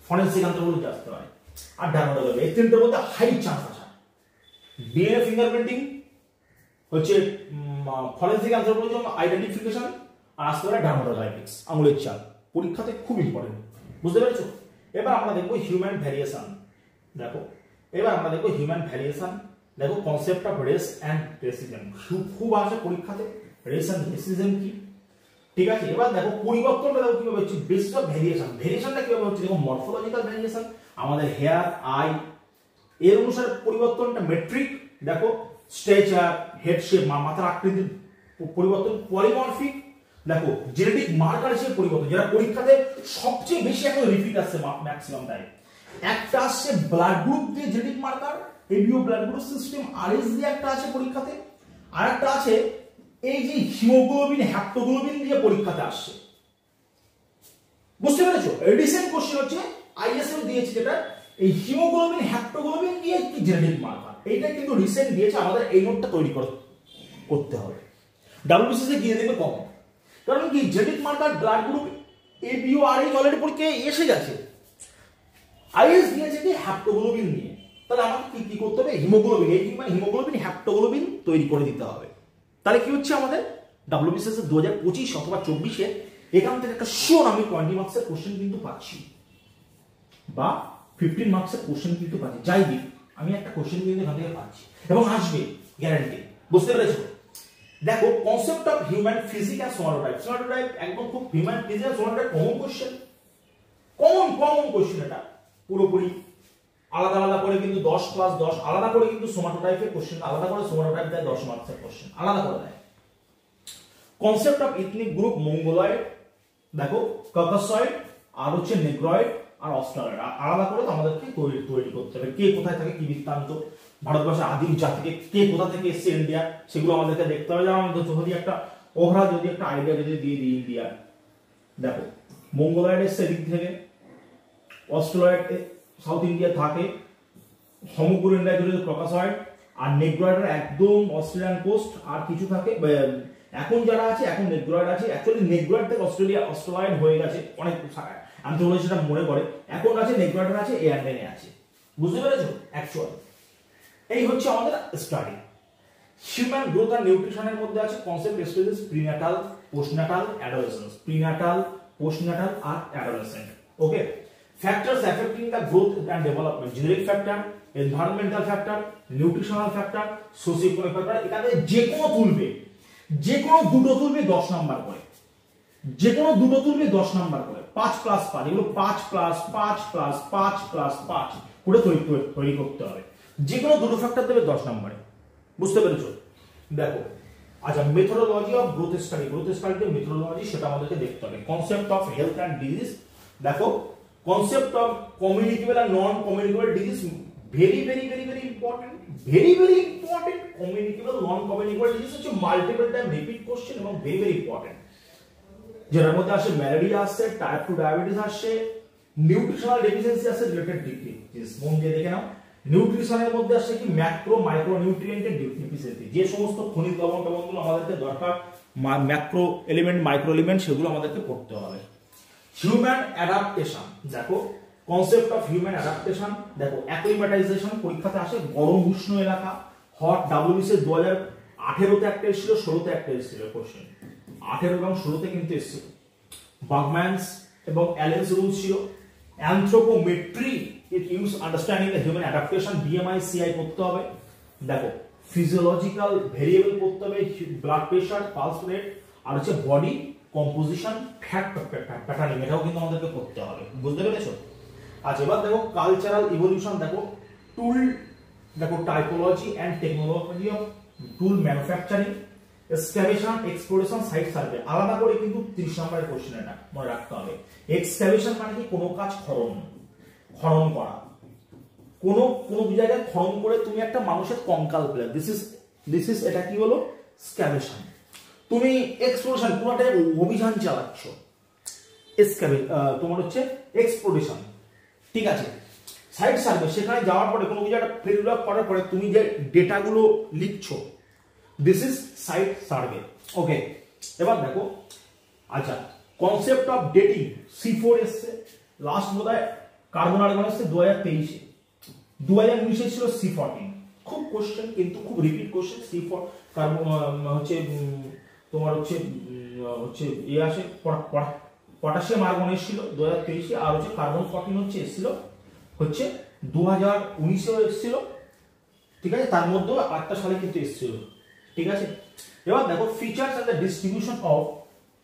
ফরেনসিক অ্যানথ্রোপোলজি আসতে পারে, আর ডার্মাটোগ্রাফি, এই তিনটের মধ্যে হাই চান্স আছে। ডিএনএ ফিঙ্গারপ্রিন্টিং হচ্ছে ফরেনসিক অ্যানথ্রোপোলজি আইডেন্টিফিকেশন, আর আসতে পারে ডার্মাটোগ্রাফিক্স, আঙুলের ছাপ, পরীক্ষাতে খুব ইম্পর্টেন্ট, বুঝতে পেরেছো। এবার আমরা দেখবো হিউম্যান ভ্যারিয়েশন। দেখো এবার আমরা দেখবো হিউম্যান ভ্যারিয়েশন। দেখো concept of race and racism, খুব আসে পরীক্ষাতে, রেস এন্ড রেসিজম কি, ঠিক আছে। এবার দেখো পরিবর্তনটা দেখো কিভাবে হচ্ছে, বেসিস অফ ভ্যারিয়েশন, ভ্যারিয়েশনটা কিভাবে হচ্ছে, দেখো মরফোলজিক্যাল ভ্যারিয়েশন, আমাদের হেয়ার, আই, এর অনুসারে পরিবর্তনটা মেট্রিক, দেখো স্ট্রেচার, হেড শেপ, মাথার আকৃতির পরিবর্তন, পলিমরফিক, দেখো জেনেটিক মার্কার হিসেবে পরিবর্তন, যেটা পরীক্ষাতে সবচেয়ে বেশি এখন রিপিট আসছে ম্যাক্সিমাম টাইম। একটা আসছে ব্লাড গ্রুপ দিয়ে genetic marker, ABO blood group system, RS দিয়ে একটা আছে পরীক্ষাতে, আর একটা আছে এই যে হিমোগ্লোবিন, হ্যাপ্টোগ্লোবিন দিয়ে পরীক্ষাতে আসছে, বুঝতে পেরেছো। রিসেন্ট কোশ্চেন হচ্ছে আইএসএম দিয়েছে যেটা এই হিমোগ্লোবিন, হ্যাপ্টোগ্লোবিন দিয়ে কি জেনেটিক মার্কার, এইটা কিন্তু রিসেন্ট দিয়েছে, আমাদের এই নোটটা তৈরি করতে হবে। ডাব্লিউবিসিএস এ গিয়ে দেখবে কম, কারণ কি genetic marker blood group ABO RS already পরীক্ষায় এসে গেছে, আইএস দিয়েছে কি হ্যাপ্টোগ্লোবিন নিয়ে, তাহলে আমাকে কি করতে হবে, হিমোগ্লোবিন, এই মানে হিমোগ্লোবিন হ্যাপ্টোগ্লোবিন তৈরি করে দিতে হবে। তাহলে কি হচ্ছে আমাদের ডাব্লিউবিসিএস 2025 অথবা 24 এখান থেকে একটা শিওর আমি 20 মার্কসের কোশ্চেন কিন্তু পাচ্ছি, বা 15 মার্কসের কোশ্চেন কিন্তু পাচ্ছি, যাই দিক আমি একটা কোশ্চেন কিন্তু এখান থেকে পাচ্ছি, এবং আসবে গ্যারান্টি, বুঝতে পেরেছো। দেখো concept of human physique and somatotype, somatotype একদম খুব human physique and somatotype common question, common question, এটা পুরোপুরি আলাদা আলাদা করে কিন্তু 10 প্লাস 10 আলাদা করে কিন্তু সোমাটোটাইপের কোশ্চেন আলাদা করে, সোমাটোটাইপ দেয় 10 মার্কসের কোশ্চেন আলাদা করে দেয়। Concept of ethnic group, Mongoloid, দেখো ককাসয়েড, আর হচ্ছে নেগ্রয়েড আর অস্ট্রালয়েড, আলাদা করে তো আমাদেরকে তৈরি করতে হবে, কে কোথায় থাকে, কি বৃত্তান্ত, ভারতবর্ষের আদিম জাতিকে কে কোথা থেকে এসেছে ইন্ডিয়া, সেগুলো আমাদেরকে দেখতে হবে। যেমন যদি একটা ওভারঅল যদি একটা আইডিয়া যদি দিয়ে দিই ইন্ডিয়া, দেখো মঙ্গোলয়েড এসেছে দিক থেকে, অস্ট্রালয়েড সাউথ ইন্ডিয়া থাকে, সমগ্র ইন্ডিয়া জুড়ে ককাসয়েড, আর নেগ্রয়েডের একদম অস্ট্রেলিয়ান কোস্ট, আর কিছু থাকে এখন যারা আছে, এখন নেগ্রয়েড আছে, অ্যাকচুয়ালি নেগ্রয়েড থেকে অস্ট্রেলিয়ান হয়ে গেছে অনেক অ্যানথ্রোপোলজি সেটা মনে করে, এখন আছে নেগ্রয়েডের আছে, এয়ারলাইনে আছে, বুঝতে পেরেছো। অ্যাকচুয়ালি এই হচ্ছে আমাদের স্টাডি। হিউম্যান গ্রোথ আর নিউট্রিশনের মধ্যে আছে concept stages, prenatal, postnatal, adolescence, prenatal, postnatal আর adolescent, okay. Factors affecting the growth and development, genetic factor, environmental factor, nutritional factor, socioeconomic factor, এখানে যে কোনো তুলবে, যে কোনো দুটো তুলবে 10 নাম্বার করে, যে কোনো দুটো তুলবে 10 নাম্বার করে, 5 প্লাস 5, এগুলো 5 প্লাস 5 প্লাস 5 প্লাস 5 করে তৈরি করতে হবে, যে কোনো দুটো ফ্যাক্টর দেবে 10 নম্বরে, বুঝতে পেরেছো। দেখো আচ্ছা, methodology of growth study, growth স্টাডির মেথোডোলজি সেটা আমাদেরকে দেখতে হবে। Concept of health and disease, দেখো concept of communicable and non communicable disease, very very very very important, very very important. Communicable non communicable disease হচ্ছে মাল্টিপল টাইম রিপিট কোশ্চেন এবং very very important, যেটার মধ্যে আসে malaria আসছে, type 2 diabetes আসছে, nutritional deficiency আসছে, related disease, মন দিয়ে দেখে নাও। নিউট্রিশনের মধ্যে আসে কি ম্যাক্রো মাইক্রো নিউট্রিয়েন্টের ডেফিসিয়েন্সি, যে সমস্ত খনিজ লবণগুলো আমাদেরকে দরকার, ম্যাক্রো এলিমেন্ট মাইক্রো এলিমেন্ট, সেগুলো আমাদেরকে পড়তে হবে। হিউম্যান অ্যাডাপ্টেশন, দেখো কনসেপ্ট অফ হিউম্যান অ্যাডাপ্টেশন, দেখো অ্যাক্লিমেটাইজেশন পরীক্ষাতে আসে, গরম উষ্ণ এলাকা, হট ডাব্লিউবিসি 2018-তে একটা এসেছিল, 16-তে একটা এসেছিল কোশ্চেন, 18 এবং 16-তে কিন্তু এসেছিল। বার্গম্যানস এবং অ্যালেন্স রুলস ছিল। Anthropometry it use understanding the human adaptation, BMI CI পড়তে হবে। দেখো ফিজিওলজিক্যাল ভেরিয়েবল পড়তে হবে, ব্লাড প্রেশার, পালস রেট, আর হচ্ছে বডি কম্পোজিশন, ফ্যাট প্যাটার্নিং, এটাও কিন্তু আমাদেরকে পড়তে হবে, বুঝতে পেরেছো? আচ্ছা এবার দেখো কালচারাল ইভলিউশন, দেখো টুল, দেখো typology and technology of tool manufacturing, excavation, exploration, site survey, আলাদা করে কিন্তু 30 নম্বরের কোশ্চেন এটা মনে রাখতে হবে। এক্সক্যাভেশন মানে কি? কোনো কাজ খনন করা, কোন জায়গায় খনন করে তুমি একটা মানুষের কঙ্কাল পেলে, দিস ইজ এটা কি হলো? এক্সক্যাভেশন। তুমি এক্সপ্লোরেশন, কোন একটা অভিযান চালাচ্ছ, তোমার হচ্ছে এক্সপ্লোরেশন, ঠিক আছে। সাইট সার্ভে, সেখানে যাওয়ার পরে কোনো কিছু একটা ফিল্ড আপ করার পরে তুমি যে ডেটাগুলো লিখছো, দিস ইজ সাইট সার্ভে, ওকে। এবার দেখো, আচ্ছা কনসেপ্ট অফ ডেটিং, C4 এসছে, লাস্ট বোধহয় কার্বন আর্গন এসছে 2023-এ, 2019-এ ছিল C14, খুব কোশ্চেন কিন্তু খুব রিপিট কোশ্চেন। C4 কার্বন হচ্ছে তোমার হচ্ছে আসে পটাশিয়াম আর্গন এসেছিল 2023-এ, আর হচ্ছে কার্বন 14 হচ্ছে এসেছিল হচ্ছে 2019-এও এসেছিল, ঠিক আছে, তার মধ্যেও আরেকটা সালে কিন্তু এসেছিল, ঠিক আছে। এবার দেখো features and the distribution of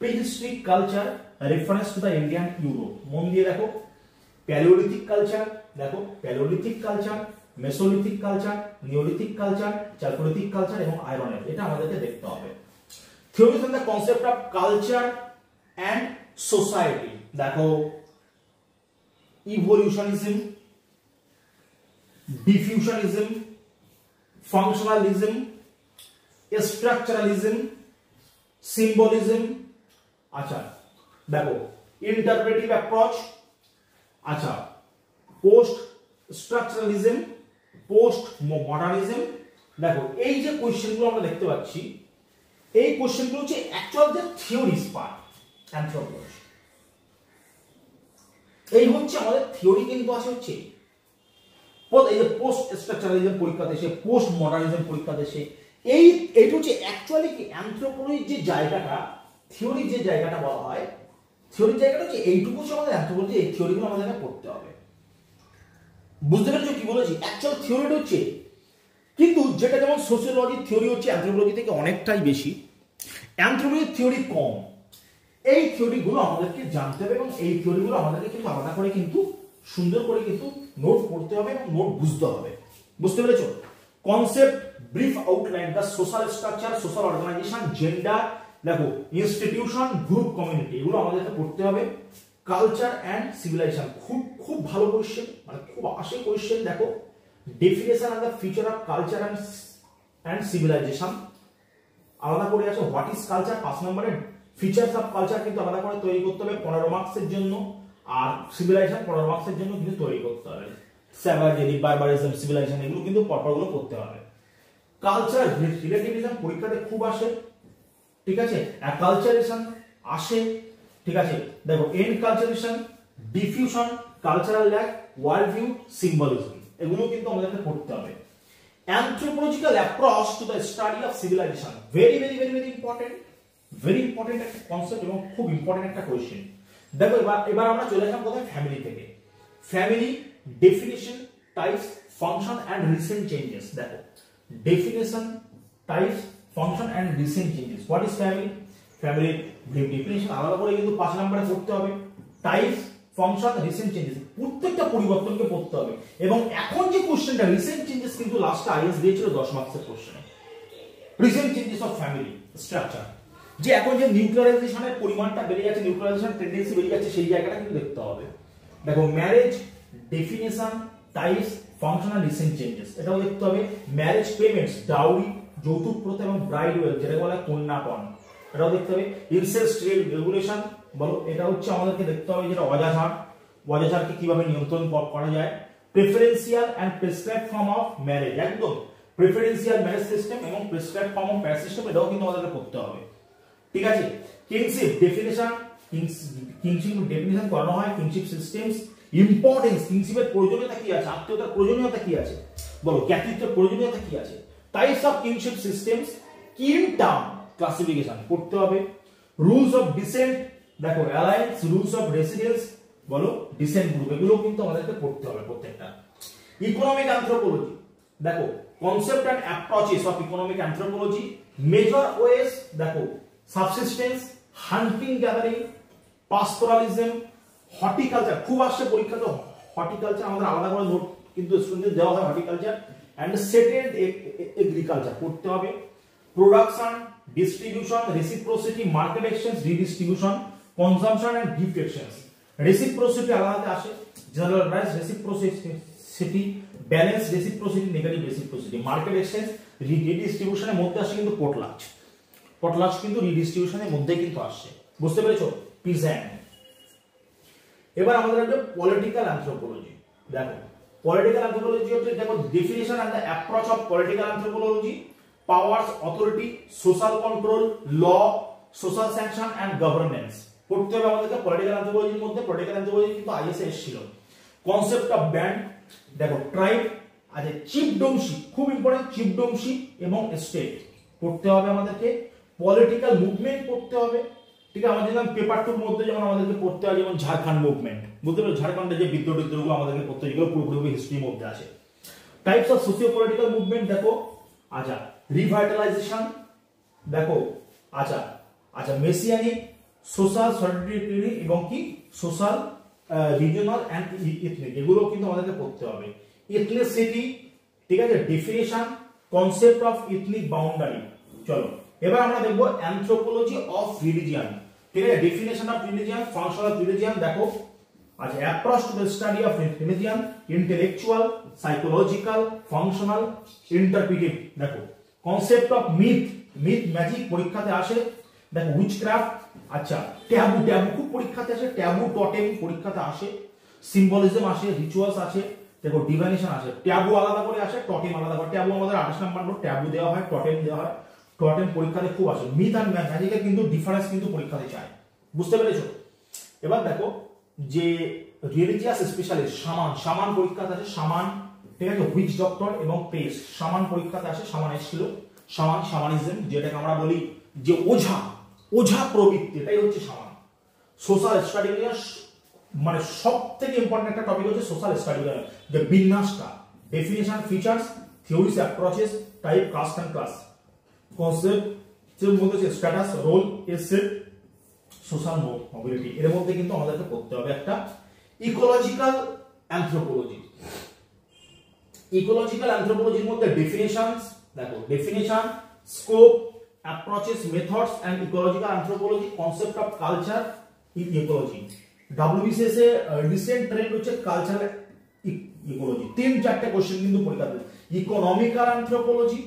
prehistoric culture reference to the Indian Europe, মন দিয়ে দেখো। প্যালিওলিথিক কালচার, দেখো palaeolithic culture, mesolithic culture, neolithic culture, chalcolithic culture এবং আয়রন এজ, এটা আমাদেরকে দেখতে হবে। Theories on the concept of culture and society, দেখো evolutionism, diffusionism, functionalism, structuralism, symbolism, আচ্ছা দেখো ইন্টারপ্রেটিভ অ্যাপ্রোচ, আচ্ছা পোস্ট স্ট্রাকচারালিজম, পোস্ট মডার্নিজম। দেখো এই যে কোশ্চেনগুলো আমরা দেখতে পাচ্ছি, এই কোশ্চেনগুলো হচ্ছে অ্যাকচুয়াল যে থিওরিজ পার্ট অ্যানথ্রোপোলজি, এই হচ্ছে আমাদের থিওরি কিন্তু আছে হচ্ছে এই যে পোস্ট স্ট্রাকচারালিজম পরীক্ষাতে এসে, পোস্ট মডার্নিজম পরীক্ষাতে এসে, এইটা হচ্ছে অ্যাকচুয়ালি কি অ্যানথ্রোপোলজির যে জায়গাটা, থিওরির যে জায়গাটা বলা হয়, থিওরির জায়গাটা হচ্ছে এইটুকু হচ্ছে আমাদের অ্যানথ্রোপোলজি, এই থিওরিগুলো আমাদেরকে পড়তে হবে, বুঝতে পেরেছো কি বলেছি? অ্যাকচুয়াল থিওরিটা হচ্ছে, কিন্তু যেটা যেমন সোশিওলজির থিওরি হচ্ছে অ্যানথ্রোপোলজি থেকে অনেকটাই বেশি, অ্যানথ্রোপোলজির থিওরি কম, এই থিওরিগুলো আমাদেরকে জানতে হবে এবং এই থিওরিগুলো আমাদেরকে কিন্তু আলাদা করে কিন্তু সুন্দর করে কিন্তু নোট করতে হবে এবং নোট বুঝতে হবে, বুঝতে পেরেছো? Concept, brief outline, the social structure, social organisation, gender, দেখো ইনস্টিটিউশন, গ্রুপ, কমিউনিটি, এগুলো আমাদেরকে পড়তে হবে। কালচার এন্ড সিভিলাইজেশন, খুব ভালো কোশ্চেন, মানে খুব আসে কোশ্চেন। দেখো definition of the feature of culture and civilisation, আলাদা করে আছে। হোয়াট ইজ কালচার 5 নম্বরে, ফিচার্স অফ কালচার কিন্তু আলাদা করে তৈরি করতে হবে 15 মার্কসের জন্য, আর সিভিলাইজেশন 15 মার্কসের জন্য কিন্তু তৈরি করতে হবে। স্যাভাজেরি, বারবারিজম, সিভিলাইজেশন, এগুলো কিন্তু পরপরগুলো পড়তে হবে। কালচার রিলেটিভিজম পরীক্ষাতে খুব আসে, ঠিক আছে। অ্যাকালচারেশন আসে, ঠিক আছে। দেখো enculturation, diffusion, cultural lag, world view, symbolism, এগুলো কিন্তু আমাদেরকে পড়তে হবে। Anthropological approach to the study of civilisation, very very very very important, very important একটা কনসেপ্ট এবং খুব ইম্পর্টেন্ট একটা কোশ্চেন। দেখো এবার আমরা চলে আসলাম কোথায়? ফ্যামিলি থেকে। Family definition, types, function and recent changes. দেখো definition, types, function and recent changes. What is family? ফ্যামিলির ডেফিনিশন আলাদা করে কিন্তু 5 নম্বরে পড়তে হবে। টাইপস, ফাংশন, রিসেন্ট চেঞ্জেস, প্রত্যেকটা পরিবর্তনকে পড়তে হবে। এবং এখন যে কোশ্চেনটা রিসেন্ট চেঞ্জেস কিন্তু লাস্টে আইএস দিয়েছিল 10 মার্কসের কোশ্চেনে। Recent changes of family structure, যে এখন যে নিউক্লিয়ারাইজেশনের পরিমাণটা বেড়ে যাচ্ছে, নিউক্লিয়ারাইজেশন টেন্ডেন্সি বেড়ে যাচ্ছে, সেই জায়গাটা কিন্তু দেখতে হবে। দেখো marriage definition, types, function and recent changes, এটাও দেখতে হবে। ম্যারেজ পেমেন্টস, ডাউরি, যৌতুক প্রথা এবং ব্রাইড ওয়েল, যেটা বলা হয় কন্যাপণ, এটাও দেখতে হবে। ইনসেস্ট রেগুলেশন বলো, এটা হচ্ছে আমাদেরকে দেখতে হবে, যেটা অজাচারকে কিভাবে নিয়ন্ত্রণ করা যায়। Preferential and prescribed form of marriage, একদম প্রেফারেন্সিয়াল ম্যারেজ সিস্টেম এবং prescribed form of marriage system, এটাও কিন্তু আমাদেরকে পড়তে হবে, ঠিক আছে। কিংশিপ ডেফিনিশন, কিংশিপ ডেফিনিশন করানো হয়, কিংশিপ সিস্টেমস, ইম্পর্টেন্স, কিংশিপের প্রয়োজনীয়তা কি আছে, আত্মীয়তার প্রয়োজনীয়তা কি আছে, বলো জ্ঞাতিত্বের প্রয়োজনীয়তা কি আছে, types of kinship systems, kin term classification পড়তে হবে, রুলস অফ ডিসেন্ট, দেখো অ্যালায়েন্স, রুলস অফ রেসিডেন্স, বলো ডিসেন্ট গ্রুপ, এগুলো কিন্তু আমাদেরকে পড়তে হবে প্রত্যেকটা। ইকোনমিক অ্যানথ্রোপোলজি, দেখো concept and approaches of economic anthropology, major ways, দেখো subsistence, hunting gathering, pastoralism, horticulture, খুব আসছে পরীক্ষাতে হর্টিকালচার, আমাদের আলাদা করে নোট কিন্তু স্টুডেন্টদের দেওয়া হয় হর্টিকালচার, এন্ড সেটেলড এগ্রিকালচার পড়তে হবে, production, distribution, reciprocity, market exchange, redistribution, consumption and gift exchange. Reciprocity আলাদা আসে, generalised reciprocity, balance reciprocity, negative reciprocity, market exchange, রিডিস্ট্রিবিউশনের মধ্যে আসে কিন্তু পোর্টলাচ, পোর্টলাচ কিন্তু রিডিস্ট্রিবিউশনের মধ্যে কিন্তু আসছে, বুঝতে পেরেছো? পিজেন। এবার আমাদের একটা পলিটিক্যাল অ্যানথ্রোপোলজি, দেখো পলিটিক্যাল অ্যানথ্রোপোলজি হচ্ছে, দেখো definition and the approach of political anthropology, powers, authority, social control, law, social sanction and governance পড়তে হবে আমাদেরকে পলিটিক্যাল অ্যানথ্রোপোলজির মধ্যে। পলিটিক্যাল অ্যানথ্রোপোলজি কিন্তু আইএসএ এসেছিল। কনসেপ্ট অফ ব্যান্ড, দেখো ট্রাইব আছে, চিফডমশিপ খুব ইম্পর্টেন্ট, চিফডমশিপ এবং স্টেট পড়তে হবে আমাদেরকে। পলিটিক্যাল মুভমেন্ট পড়তে হবে, ঠিক আছে? আমাদের যেমন পেপার টুর মধ্যে যেমন আমাদেরকে পড়তে হয়, যেমন ঝাড়খণ্ড মুভমেন্ট, বুঝতে পারছো? ঝাড়খণ্ডের যে বিদ্রোহগুলো আমাদেরকে পড়তে হয়, এগুলো পুরোপুরি হিস্ট্রির মধ্যে আছে। Types of socio political movement, দেখো আচ্ছা রিভাইটালাইজেশন, দেখো আচ্ছা আচ্ছা মেসিয়ানিক, সোশ্যাল সলিডারিটি এবং কি সোশ্যাল রিজিওনাল এন্ড এথনিক, এগুলো কিন্তু আমাদেরকে পড়তে হবে। এথনিসিটি, ঠিক আছে, definition, concept of ethnic boundary. চলো এবার আমরা দেখবো অ্যানথ্রোপোলজি অফ রিলিজিয়ন, ঠিক আছে, definition of religion, function of religion, দেখো আচ্ছা approach to the study of religion, intellectual, psychological, functional, interpretive. দেখো concept of myth, myth magic পরীক্ষাতে আসে। দেখো উইচক্রাফট, আচ্ছা ট্যাবু, ট্যাবু খুব পরীক্ষাতে আসে, ট্যাবু টোটেম পরীক্ষাতে আসে, সিম্বলিজম আসে, রিচুয়ালস আসে, দেখো ডিভাইনেশন আসে। ট্যাবু আলাদা করে আসে, টোটেম আলাদা করে। ট্যাবু আমাদের 28 নাম্বার নোট, ট্যাবু দেওয়া হয়, টোটেম দেওয়া হয়। টোটেম পরীক্ষাতে খুব আসে। মিথ আর ম্যাজিকের কিন্তু ডিফারেন্স কিন্তু পরীক্ষাতে চায়, বুঝতে পেরেছো? এবার দেখো যে রিলিজিয়াস স্পেশালিস্ট, শামান, শামান পরীক্ষাতে আসে, শামান, ঠিক আছে, উইচ ডক্টর এবং প্রেস, শামান পরীক্ষাতে আসে, শামান এসেছিল, শামান, শামানিজম যেটাকে আমরা বলি যে ওঝা, ওঝা প্রবৃত্তি, এটাই হচ্ছে শামান। সোশ্যাল স্টাডি, মানে সবথেকে ইম্পর্টেন্ট একটা টপিক হচ্ছে সোশ্যাল স্টাডি, যে বিন্যাসটা, definition, features, theories, approaches, type, caste and class, concept এর মধ্যে হচ্ছে status, role, asset, social mobility, এর মধ্যে কিন্তু আমাদেরকে পড়তে হবে একটা ইকোলজিক্যাল অ্যানথ্রোপোলজি। ইকোলজিক্যাল অ্যানথ্রোপোলজির মধ্যে ডেফিনিশনস, দেখো definition, scope, approaches, methods and ecological anthropology, concept of culture in ecology. WBCS এর রিসেন্ট ট্রেন্ড হচ্ছে কালচারাল ইকোলজি। 3-4টে কোশ্চেন কিন্তু পরীক্ষাতে, economical anthropology,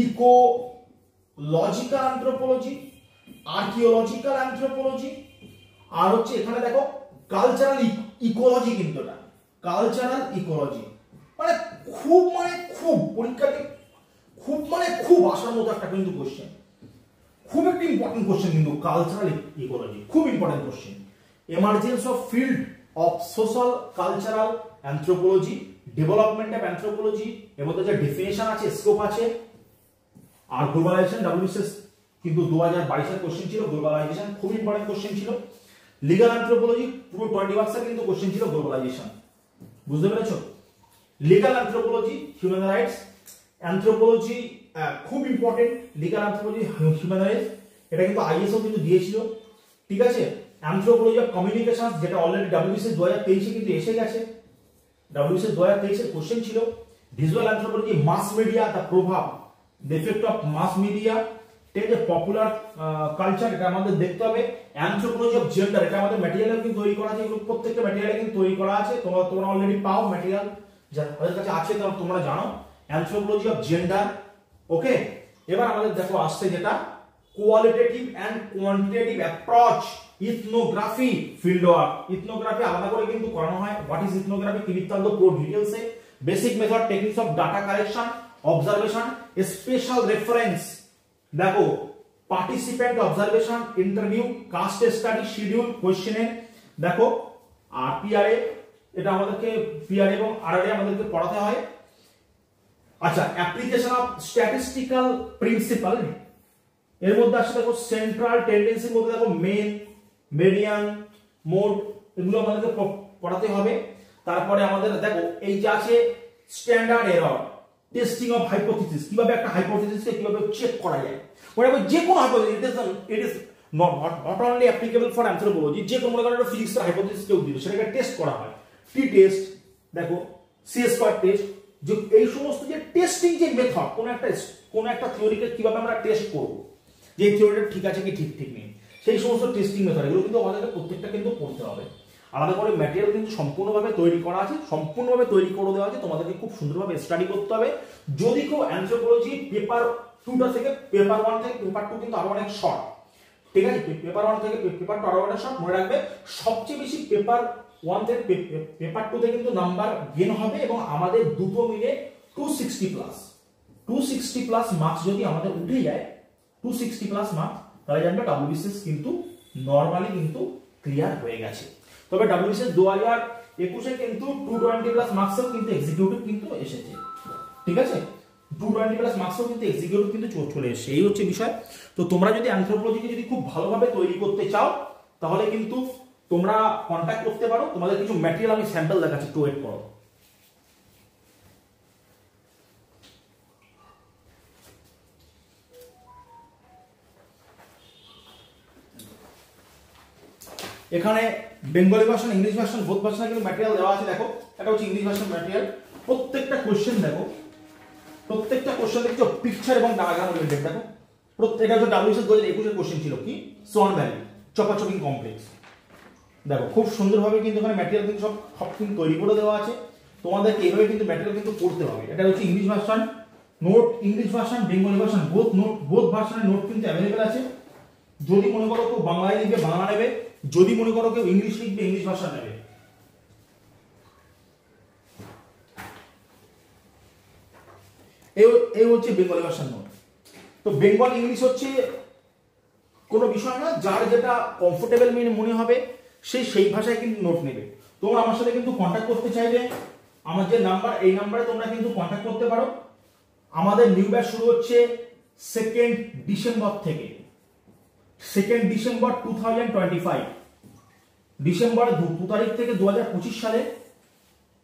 ecological anthropology, archaeological anthropology, আর হচ্ছে এখানে দেখো কালচারাল ইকোলজি, কিন্তু এটা কালচারাল ইকোলজি, মানে খুব পরীক্ষাতে খুব আসার মতো একটা কিন্তু কোশ্চেন, খুব একটা ইম্পর্টেন্ট কোশ্চেন কিন্তু কালচারাল ইকোলজি, খুব important question. Emergence of field of social cultural anthropology, development of anthropology, এর মধ্যে যে ডেফিনিশন আছে, স্কোপ আছে, আর গ্লোবালাইজেশন, ডব্লিউবিসিএস কিন্তু 2022 এর কোশ্চেন ছিল, গ্লোবালাইজেশন খুব ইম্পর্টেন্ট কোশ্চেন ছিল। লিগ্যাল অ্যানথ্রোপোলজি পুরো 20 মার্কসের কিন্তু কোশ্চেন ছিল গ্লোবালাইজেশন, বুঝতে পেরেছো? Legal anthropology, human rights anthropology খুব important, legal anthropology, human rights, এটা কিন্তু আইএসও কিন্তু দিয়েছিল, ঠিক আছে? অ্যানথ্রোপোলজি অফ কমিউনিকেশন, যেটা অলরেডি ডব্লিউবিসিএস 2023 কিন্তু এসে গেছে, ডব্লিউবিসিএস 2023 এর কোশ্চেন ছিল। Visual anthropology, mass media, the প্রভাব, the effect of mass media, ঠিক আছে, পপুলার কালচার, এটা আমাদের দেখতে হবে। অ্যানথ্রোপোলজি অফ জেন্ডার, এটা আমাদের ম্যাটেরিয়ালে কিন্তু তৈরি করা আছে, এগুলো প্রত্যেকটা ম্যাটেরিয়ালে কিন্তু তৈরি করা আছে, তোমরা অলরেডি পাও ম্যাটেরিয়াল, যাদের কাছে আছে তোমরা জানো। Anthropology of gender, okay. এবার আমাদের দেখো আসছে যেটা qualitative and quantitative approach, ethnography field work. Ethnography আলাদা করে কিন্তু করানো হয়। হোয়াট ইজ ইথনোগ্রাফি, কি বৃত্তান্ত, পুরো ডিটেইলসে। Basic method, techniques of data collection, observation, special reference, দেখো participant observation, interview, case study, schedule, কোশ্চেনের দেখো, আর পিআরএ, এটা আমাদেরকে পিআরএ এবং আরআরএ আমাদেরকে পড়াতে হয়। আচ্ছা, অ্যাপ্লিকেশন অফ স্ট্যাটিস্টিক্যাল প্রিন্সিপাল, এর মধ্যে আসে দেখো সেন্ট্রাল টেন্ডেন্সির মধ্যে দেখো মেন, মেডিয়ান, মোড, এগুলো আমাদেরকে পড়াতে হবে। তারপরে আমাদের দেখো এই যে আছে standard error, testing of hypothesis, কিভাবে একটা হাইপোথিসিসকে কিভাবে চেক করা যায়, মানে যে কোনো hypothesis, it is not only applicable for anthropology, যে কোনো মনে করেন ফিজিক্সের হাইপোথিসিস কেউ দিল, সেটাকে টেস্ট করা হয়। টি টেস্ট দেখো, সি স্কয়ার টেস্ট, যে এই সমস্ত যে টেস্টিং যে মেথড, কোন একটা থিওরিকে কিভাবে আমরা টেস্ট করব, যে থিওরিটা ঠিক আছে কি ঠিক নেই, সেই সমস্ত টেস্টিং মেথড, এগুলো কিন্তু আমাদেরকে প্রত্যেকটা কিন্তু পড়তে হবে। আলাদা করে ম্যাটেরিয়াল কিন্তু সম্পূর্ণভাবে তৈরি করা আছে, সম্পূর্ণভাবে তৈরি করে দেওয়া আছে, তোমাদেরকে খুব সুন্দরভাবে স্টাডি করতে হবে। যদি কেউ অ্যানথ্রোপোলজি পেপার 2টা থেকে পেপার 1 থেকে পেপার 2 কিন্তু আরো অনেক শর্ট, ঠিক আছে, পেপার 1 থেকে পেপার 2 আরো অনেক শর্ট, মনে রাখবে সবচেয়ে বেশি পেপার 1 থেকে পেপার 2 তে কিন্তু নাম্বার গেইন হবে, এবং আমাদের দুটো মিলে 260 প্লাস মার্কস যদি আমাদের উঠে যায়, 260 প্লাস মার্কস, তাহলে জানবে ডব্লিউবিসিএস কিন্তু নরমালি কিন্তু ক্লিয়ার হয়ে গেছে। তবে ডব্লিউবিসিএস 2021 কিন্তু 220 প্লাস মার্কসও কিন্তু এক্সিকিউটিভ কিন্তু এসেছে, ঠিক আছে, 220 প্লাস মার্কসও কিন্তু এক্সিকিউটিভ কিন্তু চলে এসেছে, এই হচ্ছে বিষয়। তো তোমরা যদি অ্যানথ্রোপোলজিকে যদি খুব ভালোভাবে তৈরি করতে চাও, তাহলে কিন্তু তোমরা কন্টাক্ট করতে পারো। তোমাদের কিছু ম্যাটেরিয়াল আমি স্যাম্পল দেখাচ্ছি, একটু ওয়েট করো। এখানে Bengali version, English version, both ভার্সনে কিন্তু ম্যাটেরিয়াল দেওয়া আছে। দেখো, এটা হচ্ছে ইংলিশ ভার্সন ম্যাটেরিয়াল। প্রত্যেকটা কোশ্চেন দেখো, প্রত্যেকটা কোশ্চেন দেখছো পিকচার এবং ডায়াগ্রাম রিলেটেড। দেখো, প্রত্যেকটা হচ্ছে ডব্লিউবিসিএস 2021 এর কোশ্চেন ছিল কি, সোয়ান ভ্যালি, চপাচপিং কমপ্লেক্স। দেখো খুব সুন্দরভাবে কিন্তু এখানে ম্যাটেরিয়াল কিন্তু সব কিন্তু তৈরি করে দেওয়া আছে, তোমাদেরকে এইভাবে কিন্তু ম্যাটেরিয়াল কিন্তু পড়তে হবে। এটা হচ্ছে English version note, English version, Bengali version, both ভার্সনের নোট কিন্তু অ্যাভেলেবেল আছে। যদি মনে করো কেউ বাংলায় লিখবে বাংলা নেবে, যদি মনে করো কেউ ইংলিশ লিখবে ইংলিশ ভাষা নেবে। এই হচ্ছে বেঙ্গলি ভাষার নোট। তো বেঙ্গল ইংলিশ হচ্ছে কোনো বিষয় না, যার যেটা কমফোর্টেবল মনে হবে সেই ভাষায় কিন্তু নোট নেবে। তোমরা আমার সাথে কিন্তু কন্ট্যাক্ট করতে চাইলে আমার যে নাম্বার, এই নাম্বারে তোমরা কিন্তু কন্ট্যাক্ট করতে পারো। আমাদের নিউ ব্যাচ শুরু হচ্ছে 2 ডিসেম্বর থেকে, 2 ডিসেম্বর 2025, ডিসেম্বর 2 তারিখ থেকে 2025 সালে,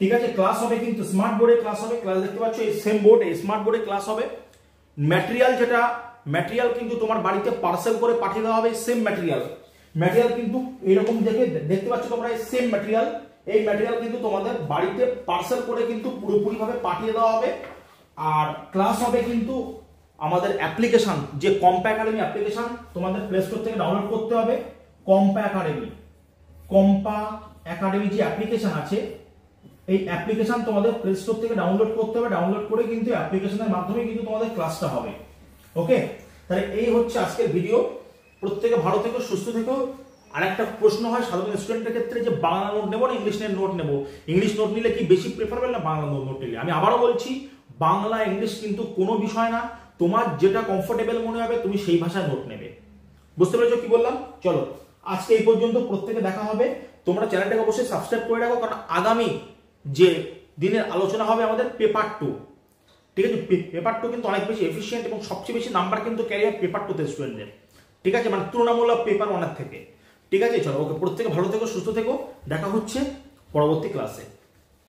ঠিক আছে। ক্লাস হবে কিন্তু স্মার্ট বোর্ডে ক্লাস হবে, ক্লাস দেখতে পাচ্ছ এই সেম বোর্ড, এই স্মার্ট বোর্ডে ক্লাস হবে। ম্যাটেরিয়াল কিন্তু তোমার বাড়িতে পার্সেল করে পাঠিয়ে দেওয়া হবে, সেম ম্যাটেরিয়াল কিন্তু এরকম দেখতে পাচ্ছ তোমরা, এই সেম ম্যাটেরিয়াল, এই ম্যাটেরিয়াল কিন্তু তোমাদের বাড়িতে পার্সেল করে কিন্তু পুরোপুরি ভাবে পাঠিয়ে দেওয়া হবে। আর ক্লাস হবে কিন্তু আমাদের অ্যাপ্লিকেশন, যে কম্পা একাডেমি অ্যাপ্লিকেশন তোমাদের প্লে স্টোর থেকে ডাউনলোড করতে হবে। কম্পা একাডেমি যে অ্যাপ্লিকেশন আছে, এই অ্যাপ্লিকেশন তোমাদের প্লে স্টোর থেকে ডাউনলোড করতে হবে। ডাউনলোড করে কিন্তু অ্যাপ্লিকেশনের মাধ্যমে কিন্তু তোমাদের ক্লাসটা হবে। ওকে, তাহলে এই হচ্ছে আজকের ভিডিও। প্রত্যেকে ভালো থেকো, সুস্থ থেকো। আর একটা প্রশ্ন হয় সাধারণ স্টুডেন্টের ক্ষেত্রে, যে বাংলা নোট নেবো না ইংলিশ নোট নেবো, ইংলিশ নোট নিলে কি বেশি প্রেফারেবল না বাংলা নোট নিলে? আমি আবারও বলছি, বাংলা ইংলিশ কিন্তু কোনো বিষয় না, তোমার যেটা কমফোর্টেবল মনে হবে তুমি সেই ভাষায় নোট নেবে। বুঝতে পেরেছো কি বললাম? চলো আজকে এই পর্যন্ত, প্রত্যেকে দেখা হবে। তোমরা চ্যানেলটাকে অবশ্যই সাবস্ক্রাইব করে রাখো, কারণ আগামী যে দিনের আলোচনা হবে আমাদের পেপার 2, ঠিক আছে। পেপার 2 কিন্তু অনেক বেশি এফিশিয়েন্ট এবং সবচেয়ে বেশি নাম্বার কিন্তু ক্যারিয়ার পেপার 2 তে স্টুডেন্টদের, ঠিক আছে, মানে তুলনামূলক পেপার 1 থেকে, ঠিক আছে। চলো ওকে, প্রত্যেকে ভালো থেকো, সুস্থ থেকো, দেখা হচ্ছে পরবর্তী ক্লাসে।